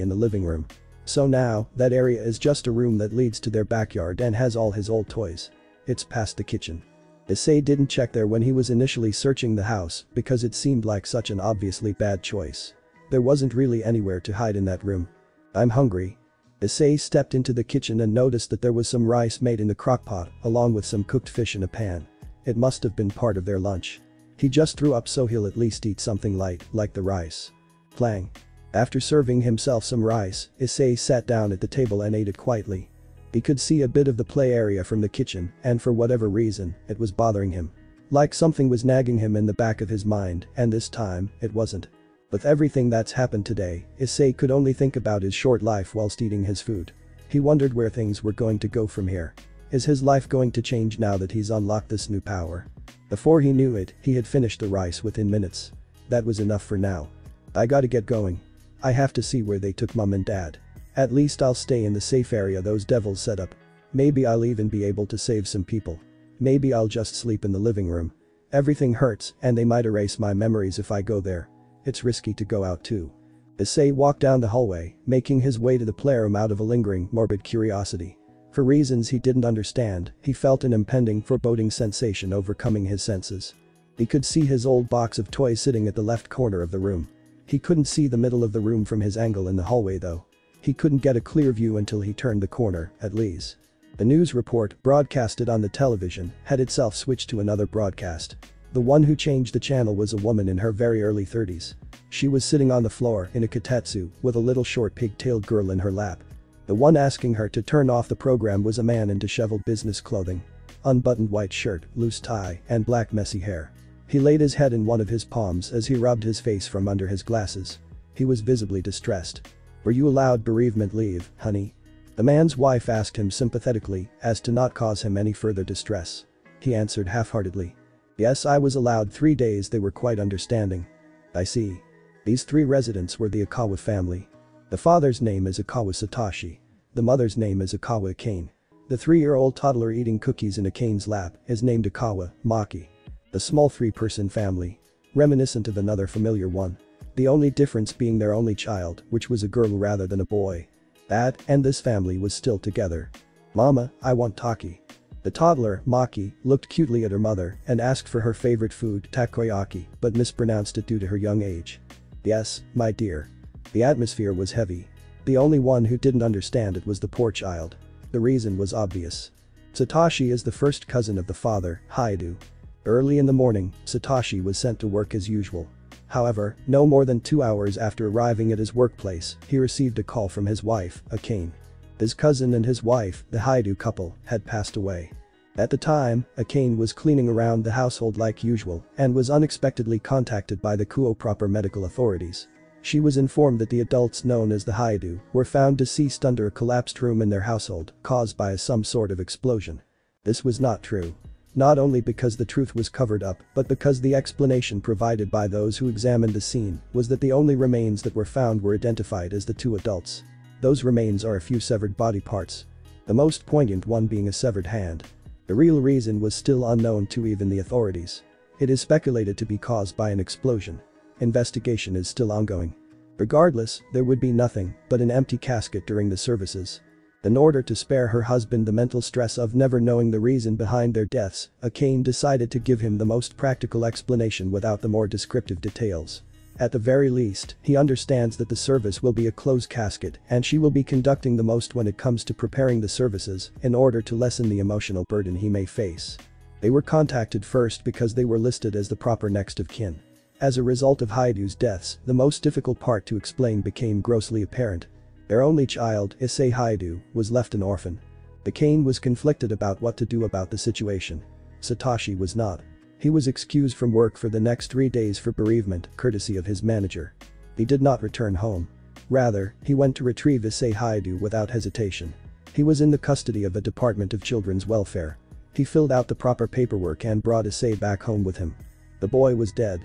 in the living room. So now, that area is just a room that leads to their backyard and has all his old toys. It's past the kitchen. Issei didn't check there when he was initially searching the house because it seemed like such an obviously bad choice. There wasn't really anywhere to hide in that room. I'm hungry. Issei stepped into the kitchen and noticed that there was some rice made in the crockpot along with some cooked fish in a pan. It must have been part of their lunch. He just threw up so he'll at least eat something light, like the rice. Clang. After serving himself some rice, Issei sat down at the table and ate it quietly. He could see a bit of the play area from the kitchen and for whatever reason, it was bothering him. Like something was nagging him in the back of his mind, and this time, it wasn't. With everything that's happened today, Issei could only think about his short life whilst eating his food. He wondered where things were going to go from here. Is his life going to change now that he's unlocked this new power? Before he knew it, he had finished the rice within minutes. That was enough for now. I gotta get going. I have to see where they took Mum and Dad. At least I'll stay in the safe area those devils set up. Maybe I'll even be able to save some people. Maybe I'll just sleep in the living room. Everything hurts and they might erase my memories if I go there. It's risky to go out too. Issei walked down the hallway, making his way to the playroom out of a lingering, morbid curiosity. For reasons he didn't understand, he felt an impending, foreboding sensation overcoming his senses. He could see his old box of toys sitting at the left corner of the room. He couldn't see the middle of the room from his angle in the hallway though. He couldn't get a clear view until he turned the corner, at least. The news report, broadcasted on the television, had itself switched to another broadcast. The one who changed the channel was a woman in her very early 30s. She was sitting on the floor in a kotetsu with a little short pig-tailed girl in her lap. The one asking her to turn off the program was a man in disheveled business clothing. Unbuttoned white shirt, loose tie, and black messy hair. He laid his head in one of his palms as he rubbed his face from under his glasses. He was visibly distressed. Were you allowed bereavement leave, honey? The man's wife asked him sympathetically as to not cause him any further distress. He answered half-heartedly. Yes, I was allowed 3 days. They were quite understanding. I see. These 3 residents were the Akawa family. The father's name is Akawa Satoshi. The mother's name is Akawa Akane. The 3-year-old toddler eating cookies in Akane's lap is named Akawa Maki. The small 3-person family. Reminiscent of another familiar one. The only difference being their only child, which was a girl rather than a boy. That and this family was still together. Mama, I want Taki. The toddler, Maki, looked cutely at her mother and asked for her favorite food, takoyaki, but mispronounced it due to her young age. Yes, my dear. The atmosphere was heavy. The only one who didn't understand it was the poor child. The reason was obvious. Satoshi is the first cousin of the father, Haidu. Early in the morning, Satoshi was sent to work as usual. However, no more than 2 hours after arriving at his workplace, he received a call from his wife, Akane. His cousin and his wife, the Haidu couple, had passed away. At the time, Akane was cleaning around the household like usual and was unexpectedly contacted by the Kuo proper medical authorities. She was informed that the adults known as the Haidu were found deceased under a collapsed room in their household caused by some sort of explosion. This was not true. Not only because the truth was covered up, but because the explanation provided by those who examined the scene was that the only remains that were found were identified as the two adults. Those remains are a few severed body parts. The most poignant one being a severed hand. The real reason was still unknown to even the authorities. It is speculated to be caused by an explosion. Investigation is still ongoing. Regardless, there would be nothing but an empty casket during the services. In order to spare her husband the mental stress of never knowing the reason behind their deaths, Issei decided to give him the most practical explanation without the more descriptive details. At the very least, he understands that the service will be a closed casket and she will be conducting the most when it comes to preparing the services in order to lessen the emotional burden he may face. They were contacted first because they were listed as the proper next of kin. As a result of Haidu's deaths, the most difficult part to explain became grossly apparent. Their only child, Issei Haidu, was left an orphan. Issei was conflicted about what to do about the situation. Satoshi was not. He was excused from work for the next 3 days for bereavement, courtesy of his manager. He did not return home. Rather, he went to retrieve Issei Haidu without hesitation. He was in the custody of the Department of Children's Welfare. He filled out the proper paperwork and brought Issei back home with him. The boy was dead.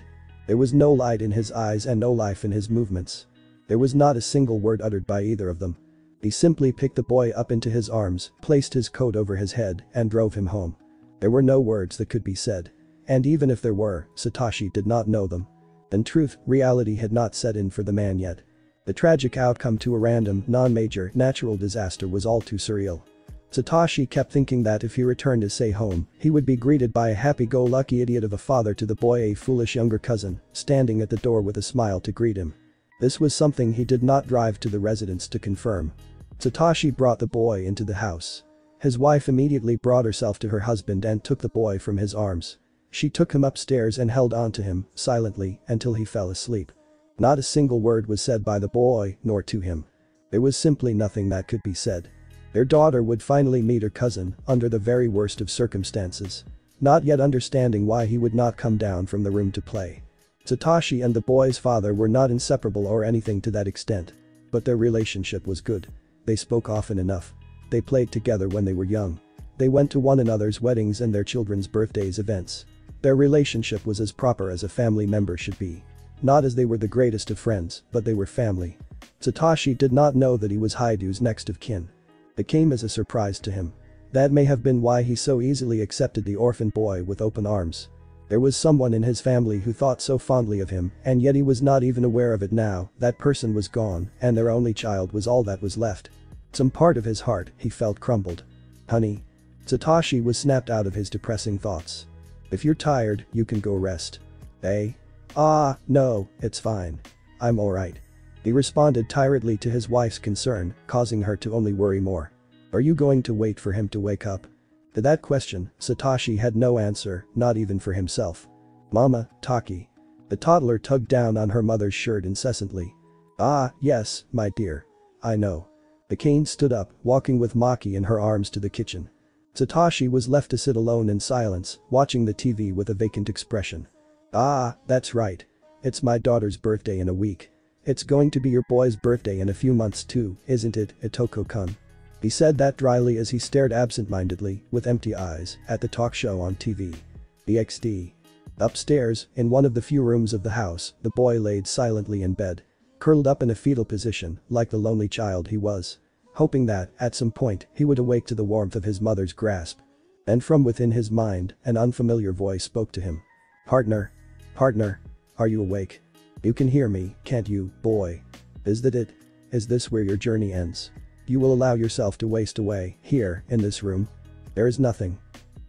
There was no light in his eyes and no life in his movements. There was not a single word uttered by either of them. He simply picked the boy up into his arms, placed his coat over his head, and drove him home. There were no words that could be said. And even if there were, Satoshi did not know them. In truth, reality had not set in for the man yet. The tragic outcome to a random, non-major, natural disaster was all too surreal. Satoshi kept thinking that if he returned Issei home, he would be greeted by a happy-go-lucky idiot of a father to the boy, a foolish younger cousin, standing at the door with a smile to greet him. This was something he did not drive to the residence to confirm. Satoshi brought the boy into the house. His wife immediately brought herself to her husband and took the boy from his arms. She took him upstairs and held on to him, silently, until he fell asleep. Not a single word was said by the boy, nor to him. There was simply nothing that could be said. Their daughter would finally meet her cousin, under the very worst of circumstances. Not yet understanding why he would not come down from the room to play. Satoshi and the boy's father were not inseparable or anything to that extent. But their relationship was good. They spoke often enough. They played together when they were young. They went to one another's weddings and their children's birthdays events. Their relationship was as proper as a family member should be. Not as they were the greatest of friends, but they were family. Satoshi did not know that he was Haidu's next of kin. It came as a surprise to him. That may have been why he so easily accepted the orphan boy with open arms. There was someone in his family who thought so fondly of him, and yet he was not even aware of it now. That person was gone, and their only child was all that was left. Some part of his heart, he felt, crumbled. Honey. Satoshi was snapped out of his depressing thoughts. If you're tired, you can go rest. Eh? Ah, no, it's fine. I'm alright. He responded tiredly to his wife's concern, causing her to only worry more. Are you going to wait for him to wake up? To that question, Satoshi had no answer, not even for himself. Mama, Taki. The toddler tugged down on her mother's shirt incessantly. Ah, yes, my dear. I know. Issei stood up, walking with Maki in her arms to the kitchen. Satoshi was left to sit alone in silence, watching the TV with a vacant expression. Ah, that's right. It's my daughter's birthday in a week. It's going to be your boy's birthday in a few months too, isn't it, Itoko-kun? He said that dryly as he stared absent-mindedly, with empty eyes, at the talk show on TV. BXD. Upstairs, in one of the few rooms of the house, the boy laid silently in bed. Curled up in a fetal position, like the lonely child he was. Hoping that, at some point, he would awake to the warmth of his mother's grasp. And from within his mind, an unfamiliar voice spoke to him. Partner. Partner. Are you awake? You can hear me, can't you, boy? Is that it? Is this where your journey ends? You will allow yourself to waste away, here, in this room? There is nothing.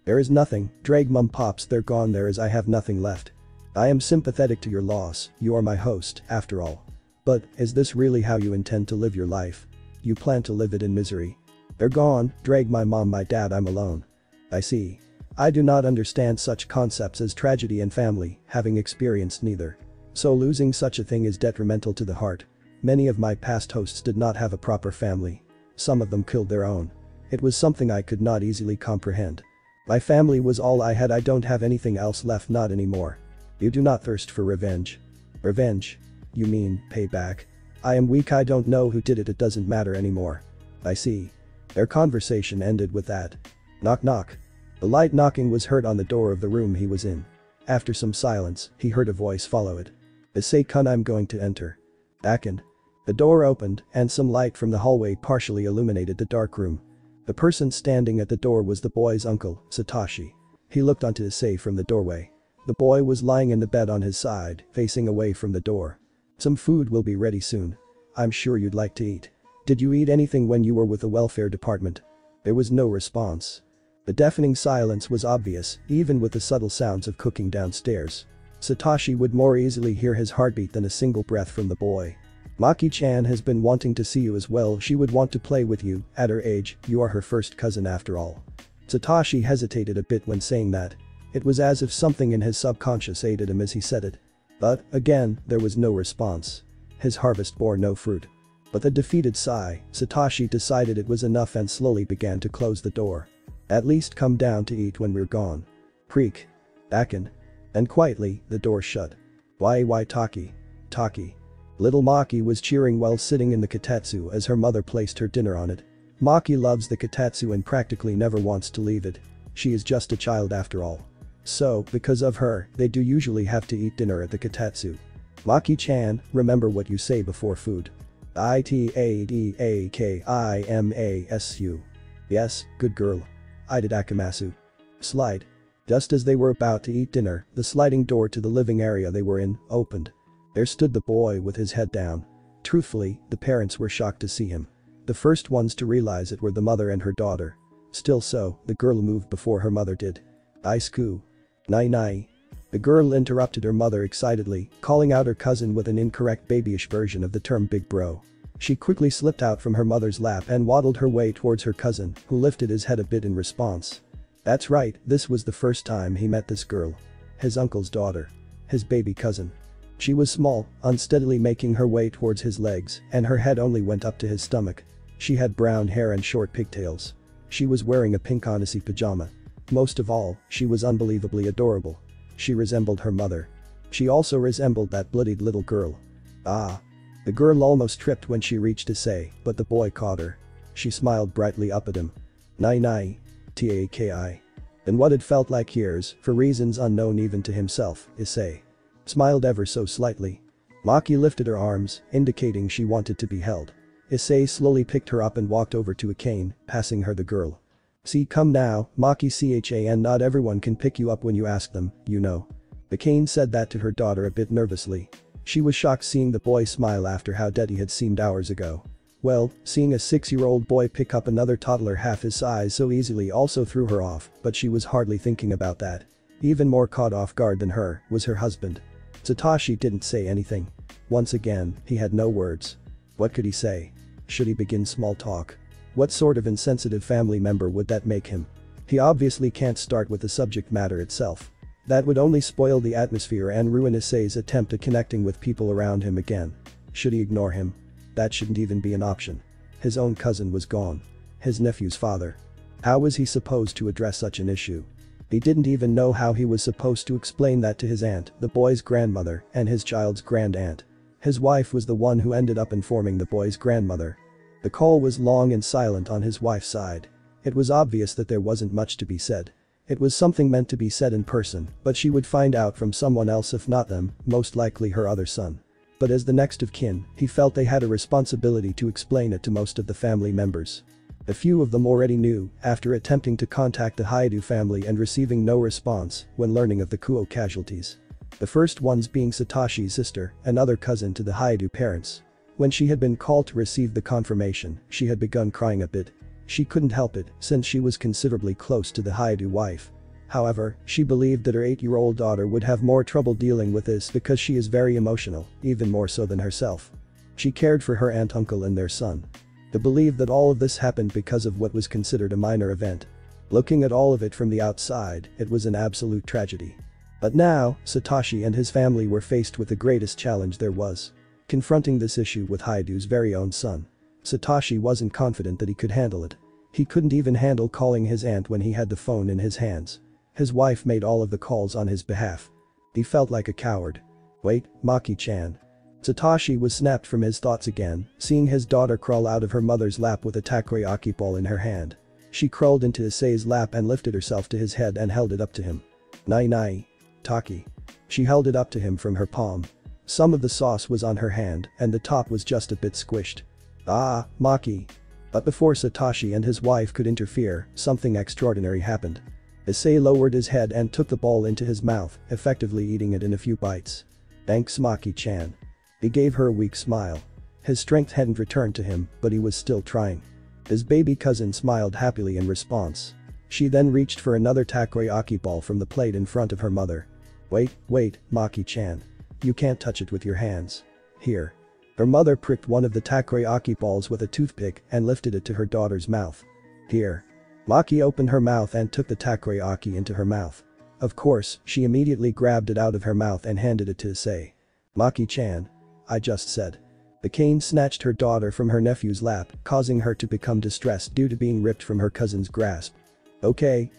There is nothing, Drag Mum Pops, they're gone there as I have nothing left. I am sympathetic to your loss, you are my host, after all. But, is this really how you intend to live your life? You plan to live it in misery? They're gone, Drag my mom, my dad, I'm alone. I see. I do not understand such concepts as tragedy and family, having experienced neither. So losing such a thing is detrimental to the heart. Many of my past hosts did not have a proper family. Some of them killed their own. It was something I could not easily comprehend. My family was all I had, I don't have anything else left, not anymore. You do not thirst for revenge. Revenge? You mean, payback? I am weak, I don't know who did it, it doesn't matter anymore. I see. Their conversation ended with that. Knock knock. The light knocking was heard on the door of the room he was in. After some silence, he heard a voice follow it. Issei-kun, I'm going to enter. Akin. The door opened, and some light from the hallway partially illuminated the dark room. The person standing at the door was the boy's uncle, Satoshi. He looked onto Issei from the doorway. The boy was lying in the bed on his side, facing away from the door. Some food will be ready soon. I'm sure you'd like to eat. Did you eat anything when you were with the welfare department? There was no response. The deafening silence was obvious, even with the subtle sounds of cooking downstairs. Satoshi would more easily hear his heartbeat than a single breath from the boy. Maki-chan has been wanting to see you as well. She would want to play with you. At her age, you are her first cousin after all. Satoshi hesitated a bit when saying that. It was as if something in his subconscious aided him as he said it. But, again, there was no response. His harvest bore no fruit. With a defeated sigh, Satoshi decided it was enough and slowly began to close the door. At least come down to eat when we're gone. Creak. Akin. And quietly, the door shut. Why Taki? Taki. Little Maki was cheering while sitting in the kotatsu as her mother placed her dinner on it. Maki loves the kotatsu and practically never wants to leave it. She is just a child after all. So, because of her, they do usually have to eat dinner at the kotatsu. Maki-chan, remember what you say before food. Itadakimasu. Yes, good girl. I did Akimasu. Slide. Just as they were about to eat dinner, the sliding door to the living area they were in opened. There stood the boy with his head down. Truthfully, the parents were shocked to see him. The first ones to realize it were the mother and her daughter. Still so, the girl moved before her mother did. Aisku. Nai. The girl interrupted her mother excitedly, calling out her cousin with an incorrect babyish version of the term big bro. She quickly slipped out from her mother's lap and waddled her way towards her cousin, who lifted his head a bit in response. That's right, this was the first time he met this girl. His uncle's daughter. His baby cousin. She was small, unsteadily making her way towards his legs, and her head only went up to his stomach. She had brown hair and short pigtails. She was wearing a pink onesie pajama. Most of all, she was unbelievably adorable. She resembled her mother. She also resembled that bloodied little girl. Ah. The girl almost tripped when she reached Issei, but the boy caught her. She smiled brightly up at him. Nai. Taki. And what it felt like years, for reasons unknown even to himself, Issei smiled ever so slightly. Maki lifted her arms, indicating she wanted to be held. Issei slowly picked her up and walked over to Akane, passing her the girl. See, come now, Maki-chan, not everyone can pick you up when you ask them, you know. Akane said that to her daughter a bit nervously. She was shocked seeing the boy smile after how dead he had seemed hours ago. Well, seeing a 6-year-old boy pick up another toddler half his size so easily also threw her off, but she was hardly thinking about that. Even more caught off guard than her was her husband. Satoshi didn't say anything. Once again, he had no words. What could he say? Should he begin small talk? What sort of insensitive family member would that make him? He obviously can't start with the subject matter itself. That would only spoil the atmosphere and ruin Issei's attempt at connecting with people around him again. Should he ignore him? That shouldn't even be an option. His own cousin was gone. His nephew's father. How was he supposed to address such an issue? He didn't even know how he was supposed to explain that to his aunt, the boy's grandmother, and his child's grand-aunt. His wife was the one who ended up informing the boy's grandmother. The call was long and silent on his wife's side. It was obvious that there wasn't much to be said. It was something meant to be said in person, but she would find out from someone else, if not them, most likely her other son. But as the next of kin, he felt they had a responsibility to explain it to most of the family members. A few of them already knew, after attempting to contact the Haidou family and receiving no response when learning of the Kuo casualties. The first ones being Satoshi's sister, another cousin to the Haidou parents. When she had been called to receive the confirmation, she had begun crying a bit. She couldn't help it, since she was considerably close to the Haidou wife. However, she believed that her 8-year-old daughter would have more trouble dealing with this because she is very emotional, even more so than herself. She cared for her aunt, uncle and their son. To believe that all of this happened because of what was considered a minor event. Looking at all of it from the outside, it was an absolute tragedy. But now, Satoshi and his family were faced with the greatest challenge there was. Confronting this issue with Haidou's very own son. Satoshi wasn't confident that he could handle it. He couldn't even handle calling his aunt when he had the phone in his hands. His wife made all of the calls on his behalf. He felt like a coward. Wait, Maki-chan. Satoshi was snapped from his thoughts again, seeing his daughter crawl out of her mother's lap with a takoyaki ball in her hand. She crawled into Issei's lap and lifted herself to his head and held it up to him. Nai nai. Taki. She held it up to him from her palm. Some of the sauce was on her hand and the top was just a bit squished. Ah, Maki. But before Satoshi and his wife could interfere, something extraordinary happened. Issei lowered his head and took the ball into his mouth, effectively eating it in a few bites. Thanks Maki-chan. He gave her a weak smile. His strength hadn't returned to him, but he was still trying. His baby cousin smiled happily in response. She then reached for another takoyaki ball from the plate in front of her mother. Wait, Maki-chan. You can't touch it with your hands. Here. Her mother pricked one of the takoyaki balls with a toothpick and lifted it to her daughter's mouth. Here. Maki opened her mouth and took the takoyaki into her mouth. Of course, she immediately grabbed it out of her mouth and handed it to Issei. Maki-chan. I just said. The cane snatched her daughter from her nephew's lap, causing her to become distressed due to being ripped from her cousin's grasp. Okay,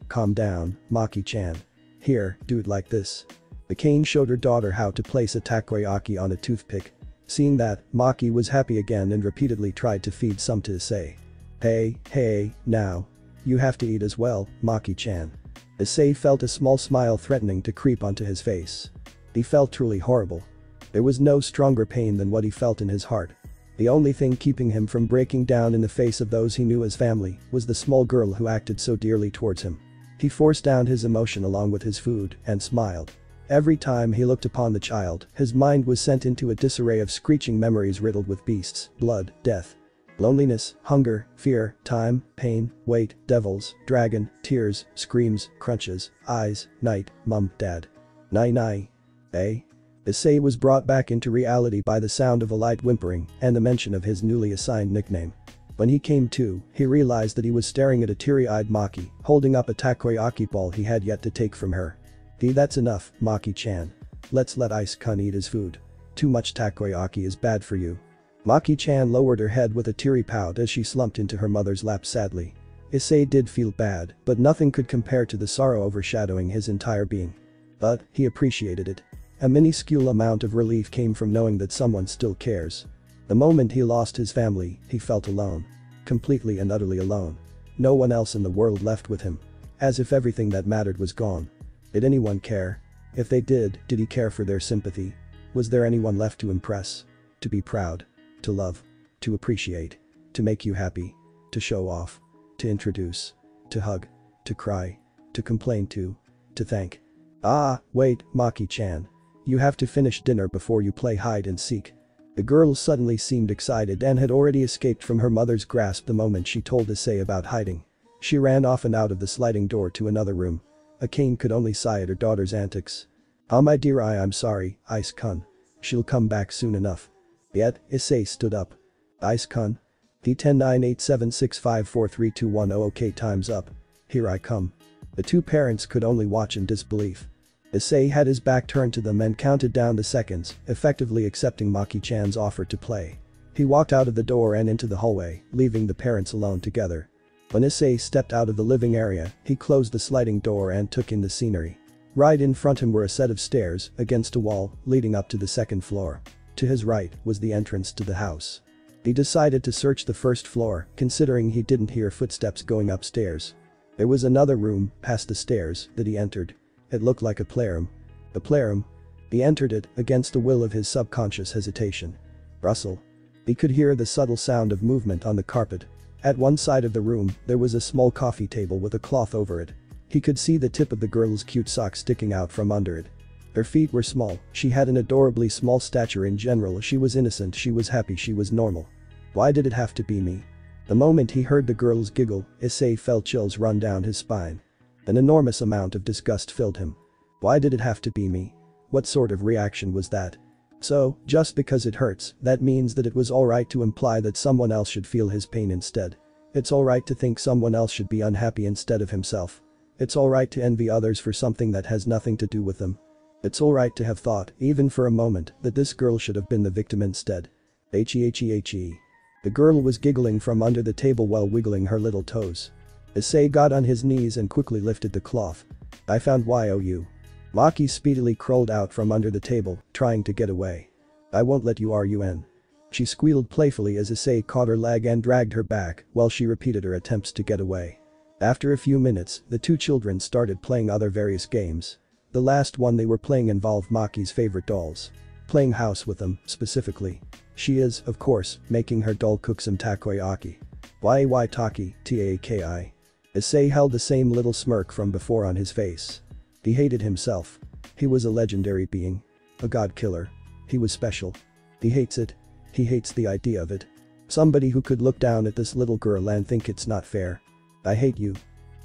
calm down, Maki-chan. Here, do it like this. The cane showed her daughter how to place a takoyaki on a toothpick. Seeing that, Maki was happy again and repeatedly tried to feed some to Issei. Hey, now. You have to eat as well, Maki-chan. Issei felt a small smile threatening to creep onto his face. He felt truly horrible. There was no stronger pain than what he felt in his heart. The only thing keeping him from breaking down in the face of those he knew as family was the small girl who acted so dearly towards him. He forced down his emotion along with his food and smiled. Every time he looked upon the child, his mind was sent into a disarray of screeching memories riddled with beasts, blood, death. Loneliness, hunger, fear, time, pain, weight, devils, dragon, tears, screams, crunches, eyes, night, mum, dad. Nai. Issei was brought back into reality by the sound of a light whimpering and the mention of his newly assigned nickname. When he came to, he realized that he was staring at a teary-eyed Maki, holding up a takoyaki ball he had yet to take from her. That's enough, Maki-chan. Let's let Ice-kun eat his food. Too much takoyaki is bad for you. Maki-chan lowered her head with a teary pout as she slumped into her mother's lap sadly. Issei did feel bad, but nothing could compare to the sorrow overshadowing his entire being. But, he appreciated it. A minuscule amount of relief came from knowing that someone still cares. The moment he lost his family, he felt alone. Completely and utterly alone. No one else in the world left with him. As if everything that mattered was gone. Did anyone care? If they did he care for their sympathy? Was there anyone left to impress? To be proud? To love? To appreciate? To make you happy? To show off? To introduce? To hug? To cry? To complain to thank? Ah, wait, Maki-chan. You have to finish dinner before you play hide and seek. The girl suddenly seemed excited and had already escaped from her mother's grasp the moment she told Issei about hiding. She ran off and out of the sliding door to another room. A cane could only sigh at her daughter's antics. Ah my dear I'm sorry, Ice-kun. She'll come back soon enough. Yet, Issei stood up. Ice-kun? D109876543210 okay time's up. Here I come. The two parents could only watch in disbelief. Issei had his back turned to them and counted down the seconds, effectively accepting Maki-chan's offer to play. He walked out of the door and into the hallway, leaving the parents alone together. When Issei stepped out of the living area, he closed the sliding door and took in the scenery. Right in front of him were a set of stairs, against a wall, leading up to the second floor. To his right was the entrance to the house. He decided to search the first floor, considering he didn't hear footsteps going upstairs. There was another room, past the stairs, that he entered. It looked like a playroom. The playroom. He entered it, against the will of his subconscious hesitation. Rustle. He could hear the subtle sound of movement on the carpet. At one side of the room, there was a small coffee table with a cloth over it. He could see the tip of the girl's cute sock sticking out from under it. Her feet were small, she had an adorably small stature in general, she was innocent, she was happy, she was normal. Why did it have to be me? The moment he heard the girl's giggle, Issei felt chills run down his spine. An enormous amount of disgust filled him. Why did it have to be me? What sort of reaction was that? So, just because it hurts, that means that it was alright to imply that someone else should feel his pain instead. It's alright to think someone else should be unhappy instead of himself. It's alright to envy others for something that has nothing to do with them. It's alright to have thought, even for a moment, that this girl should have been the victim instead. He. The girl was giggling from under the table while wiggling her little toes. Issei got on his knees and quickly lifted the cloth. I found you. Maki speedily crawled out from under the table, trying to get away. I won't let you run. She squealed playfully as Issei caught her leg and dragged her back while she repeated her attempts to get away. After a few minutes, the two children started playing other various games. The last one they were playing involved Maki's favorite dolls. Playing house with them, specifically. She is, of course, making her doll cook some takoyaki. Yaitaki, taki. Issei held the same little smirk from before on his face. He hated himself. He was a legendary being. A god killer. He was special. He hates it. He hates the idea of it. Somebody who could look down at this little girl and think it's not fair. I hate you.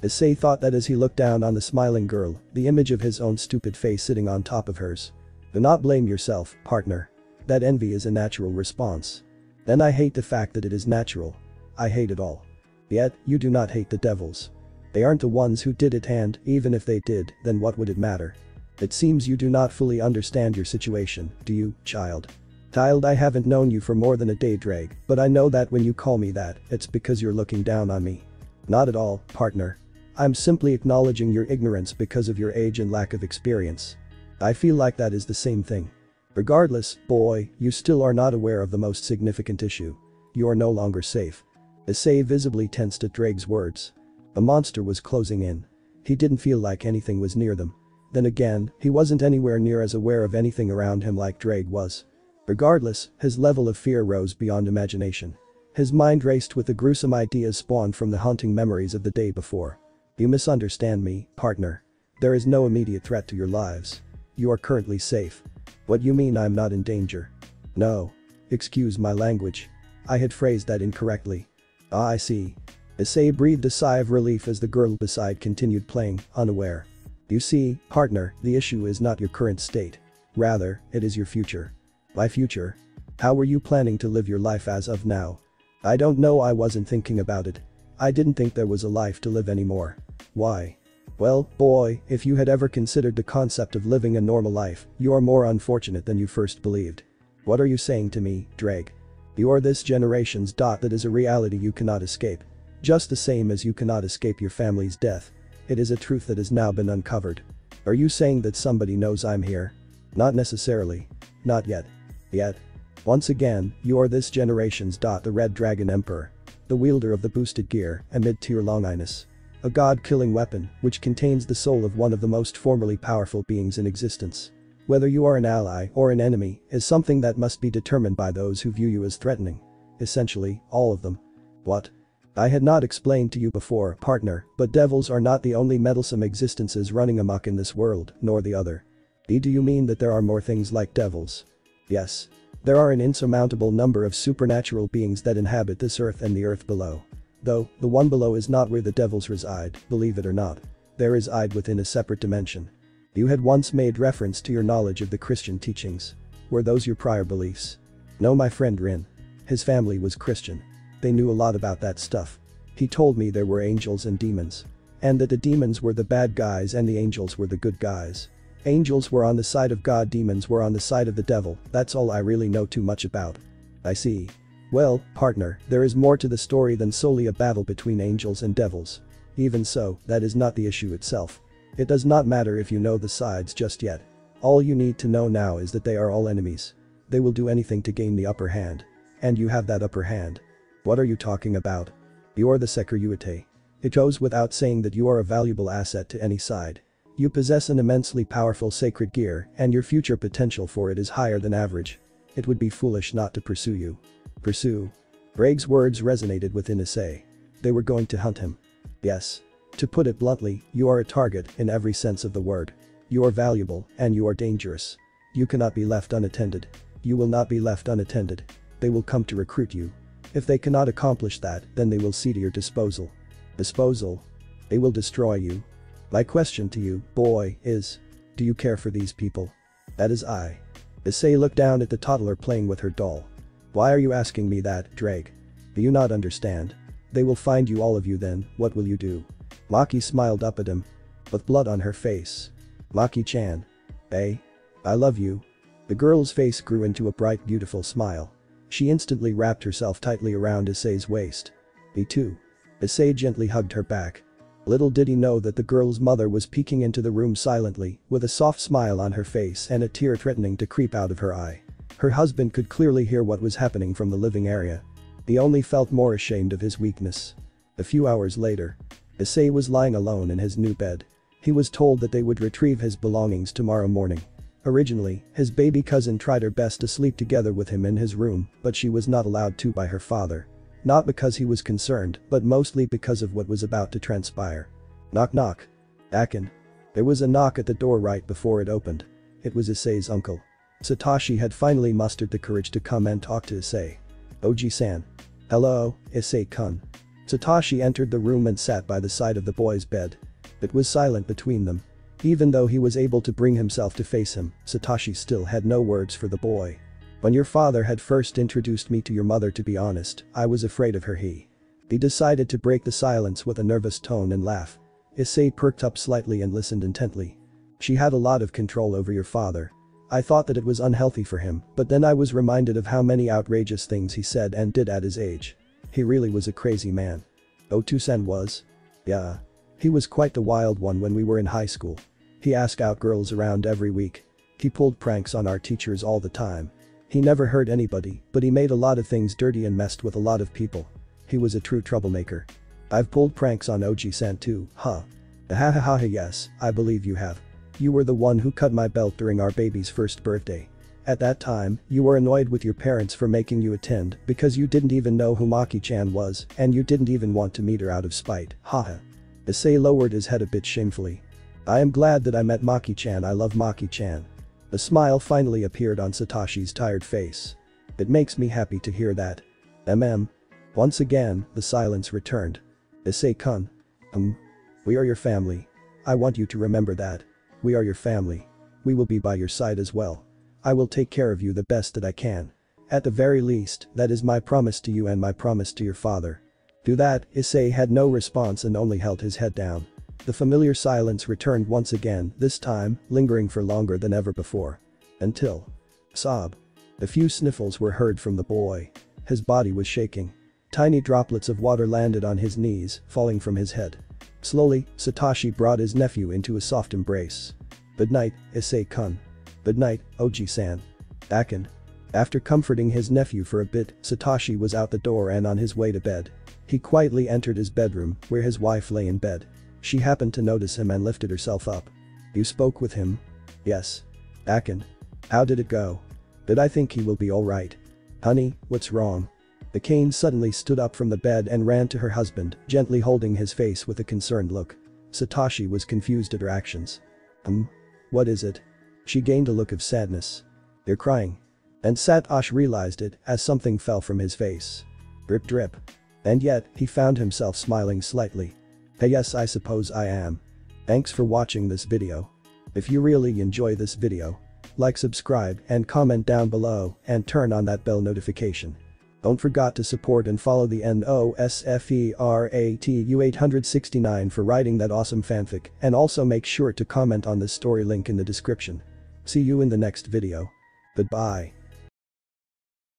Issei thought that as he looked down on the smiling girl, the image of his own stupid face sitting on top of hers. Do not blame yourself, partner. That envy is a natural response. Then I hate the fact that it is natural. I hate it all. Yet, you do not hate the devils. They aren't the ones who did it, and even if they did, then what would it matter? It seems you do not fully understand your situation, do you, child? Child, I haven't known you for more than a day, Drake, but I know that when you call me that, it's because you're looking down on me. Not at all, partner. I'm simply acknowledging your ignorance because of your age and lack of experience. I feel like that is the same thing. Regardless, boy, you still are not aware of the most significant issue. You are no longer safe. Issei visibly tensed at Drake's words. A monster was closing in. He didn't feel like anything was near them. Then again, he wasn't anywhere near as aware of anything around him like Drake was. Regardless, his level of fear rose beyond imagination. His mind raced with the gruesome ideas spawned from the haunting memories of the day before. You misunderstand me, partner. There is no immediate threat to your lives. You are currently safe. What you mean I'm not in danger? No. Excuse my language. I had phrased that incorrectly. Ah, I see. Issei breathed a sigh of relief as the girl beside continued playing, unaware. You see, partner, the issue is not your current state. Rather, it is your future. My future? How were you planning to live your life as of now? I don't know, I wasn't thinking about it. I didn't think there was a life to live anymore. Why? Well, boy, if you had ever considered the concept of living a normal life, you are more unfortunate than you first believed. What are you saying to me, Drake? You are this generation's dot that is a reality you cannot escape. Just the same as you cannot escape your family's death. It is a truth that has now been uncovered. Are you saying that somebody knows I'm here? Not necessarily. Not yet. Yet. Once again, you are this generation's dot, the Red Dragon Emperor. The wielder of the boosted gear and mid-tier longinus. A god-killing weapon which contains the soul of one of the most formerly powerful beings in existence. Whether you are an ally or an enemy is something that must be determined by those who view you as threatening. Essentially, all of them. What? I had not explained to you before, partner, but devils are not the only meddlesome existences running amok in this world, nor the other. Do you mean that there are more things like devils? Yes. There are an insurmountable number of supernatural beings that inhabit this earth and the earth below. Though, the one below is not where the devils reside, believe it or not. They reside within a separate dimension. You had once made reference to your knowledge of the Christian teachings. Were those your prior beliefs? No, my friend Rin. His family was Christian. They knew a lot about that stuff. He told me there were angels and demons. And that the demons were the bad guys and the angels were the good guys. Angels were on the side of God, demons were on the side of the devil, that's all I really know too much about. I see. Well, partner, there is more to the story than solely a battle between angels and devils. Even so, that is not the issue itself. It does not matter if you know the sides just yet. All you need to know now is that they are all enemies. They will do anything to gain the upper hand. And you have that upper hand. What are you talking about? You are the Sekiryuite. It goes without saying that you are a valuable asset to any side. You possess an immensely powerful sacred gear and your future potential for it is higher than average. It would be foolish not to pursue you. Pursue? Braig's words resonated within Issei. They were going to hunt him. Yes. To put it bluntly, you are a target in every sense of the word. You are valuable and you are dangerous. You cannot be left unattended. You will not be left unattended. They will come to recruit you. If they cannot accomplish that, then they will see to your disposal. Disposal? They will destroy you. My question to you, boy, is, do you care for these people? That is I. Issei looked down at the toddler playing with her doll. Why are you asking me that, Drake? Do you not understand? They will find you, all of you, then, what will you do? Maki smiled up at him. With blood on her face. Maki-chan. Hey. I love you. The girl's face grew into a bright, beautiful smile. She instantly wrapped herself tightly around Issei's waist. Me too. Issei gently hugged her back. Little did he know that the girl's mother was peeking into the room silently, with a soft smile on her face and a tear threatening to creep out of her eye. Her husband could clearly hear what was happening from the living area. He only felt more ashamed of his weakness. A few hours later, Issei was lying alone in his new bed. He was told that they would retrieve his belongings tomorrow morning. Originally, his baby cousin tried her best to sleep together with him in his room, but she was not allowed to by her father. Not because he was concerned, but mostly because of what was about to transpire. Knock knock. Akin. There was a knock at the door right before it opened. It was Issei's uncle. Satoshi had finally mustered the courage to come and talk to Issei. Oji-san. Hello, Issei-kun. Satoshi entered the room and sat by the side of the boy's bed. It was silent between them. Even though he was able to bring himself to face him, Satoshi still had no words for the boy. When your father had first introduced me to your mother, to be honest, I was afraid of her. He decided to break the silence with a nervous tone and laugh. Issei perked up slightly and listened intently. She had a lot of control over your father. I thought that it was unhealthy for him, but then I was reminded of how many outrageous things he said and did at his age. He really was a crazy man. Otu-san was? Yeah. He was quite the wild one when we were in high school. He asked out girls around every week. He pulled pranks on our teachers all the time. He never hurt anybody, but he made a lot of things dirty and messed with a lot of people. He was a true troublemaker. I've pulled pranks on Oji-san too, huh? Ha, yes, I believe you have. You were the one who cut my belt during our baby's first birthday. At that time, you were annoyed with your parents for making you attend because you didn't even know who Maki-chan was and you didn't even want to meet her out of spite, haha. Issei lowered his head a bit shamefully. I am glad that I met Maki-chan. I love Maki-chan. A smile finally appeared on Satoshi's tired face. It makes me happy to hear that. Once again, the silence returned. Issei-kun. We are your family. I want you to remember that. We are your family. We will be by your side as well. I will take care of you the best that I can. At the very least, that is my promise to you and my promise to your father. To that, Issei had no response and only held his head down. The familiar silence returned once again, this time, lingering for longer than ever before. Until. Sob. A few sniffles were heard from the boy. His body was shaking. Tiny droplets of water landed on his knees, falling from his head. Slowly, Satoshi brought his nephew into a soft embrace. Good night, Issei-kun. Good night, Oji-san. Akin. After comforting his nephew for a bit, Satoshi was out the door and on his way to bed. He quietly entered his bedroom, where his wife lay in bed. She happened to notice him and lifted herself up. You spoke with him? Yes. Akin. How did it go? Did I think he will be alright? Honey, what's wrong? The Kane suddenly stood up from the bed and ran to her husband, gently holding his face with a concerned look. Satoshi was confused at her actions. What is it? She gained a look of sadness. They're crying. And Satoshi realized it as something fell from his face. Drip drip. And yet, he found himself smiling slightly. Hey, yes, I suppose I am. Thanks for watching this video. If you really enjoy this video, like, subscribe and comment down below and turn on that bell notification. Don't forget to support and follow the NOSFERATU 869 for writing that awesome fanfic, and also make sure to comment on this story, link in the description. See you in the next video. Goodbye.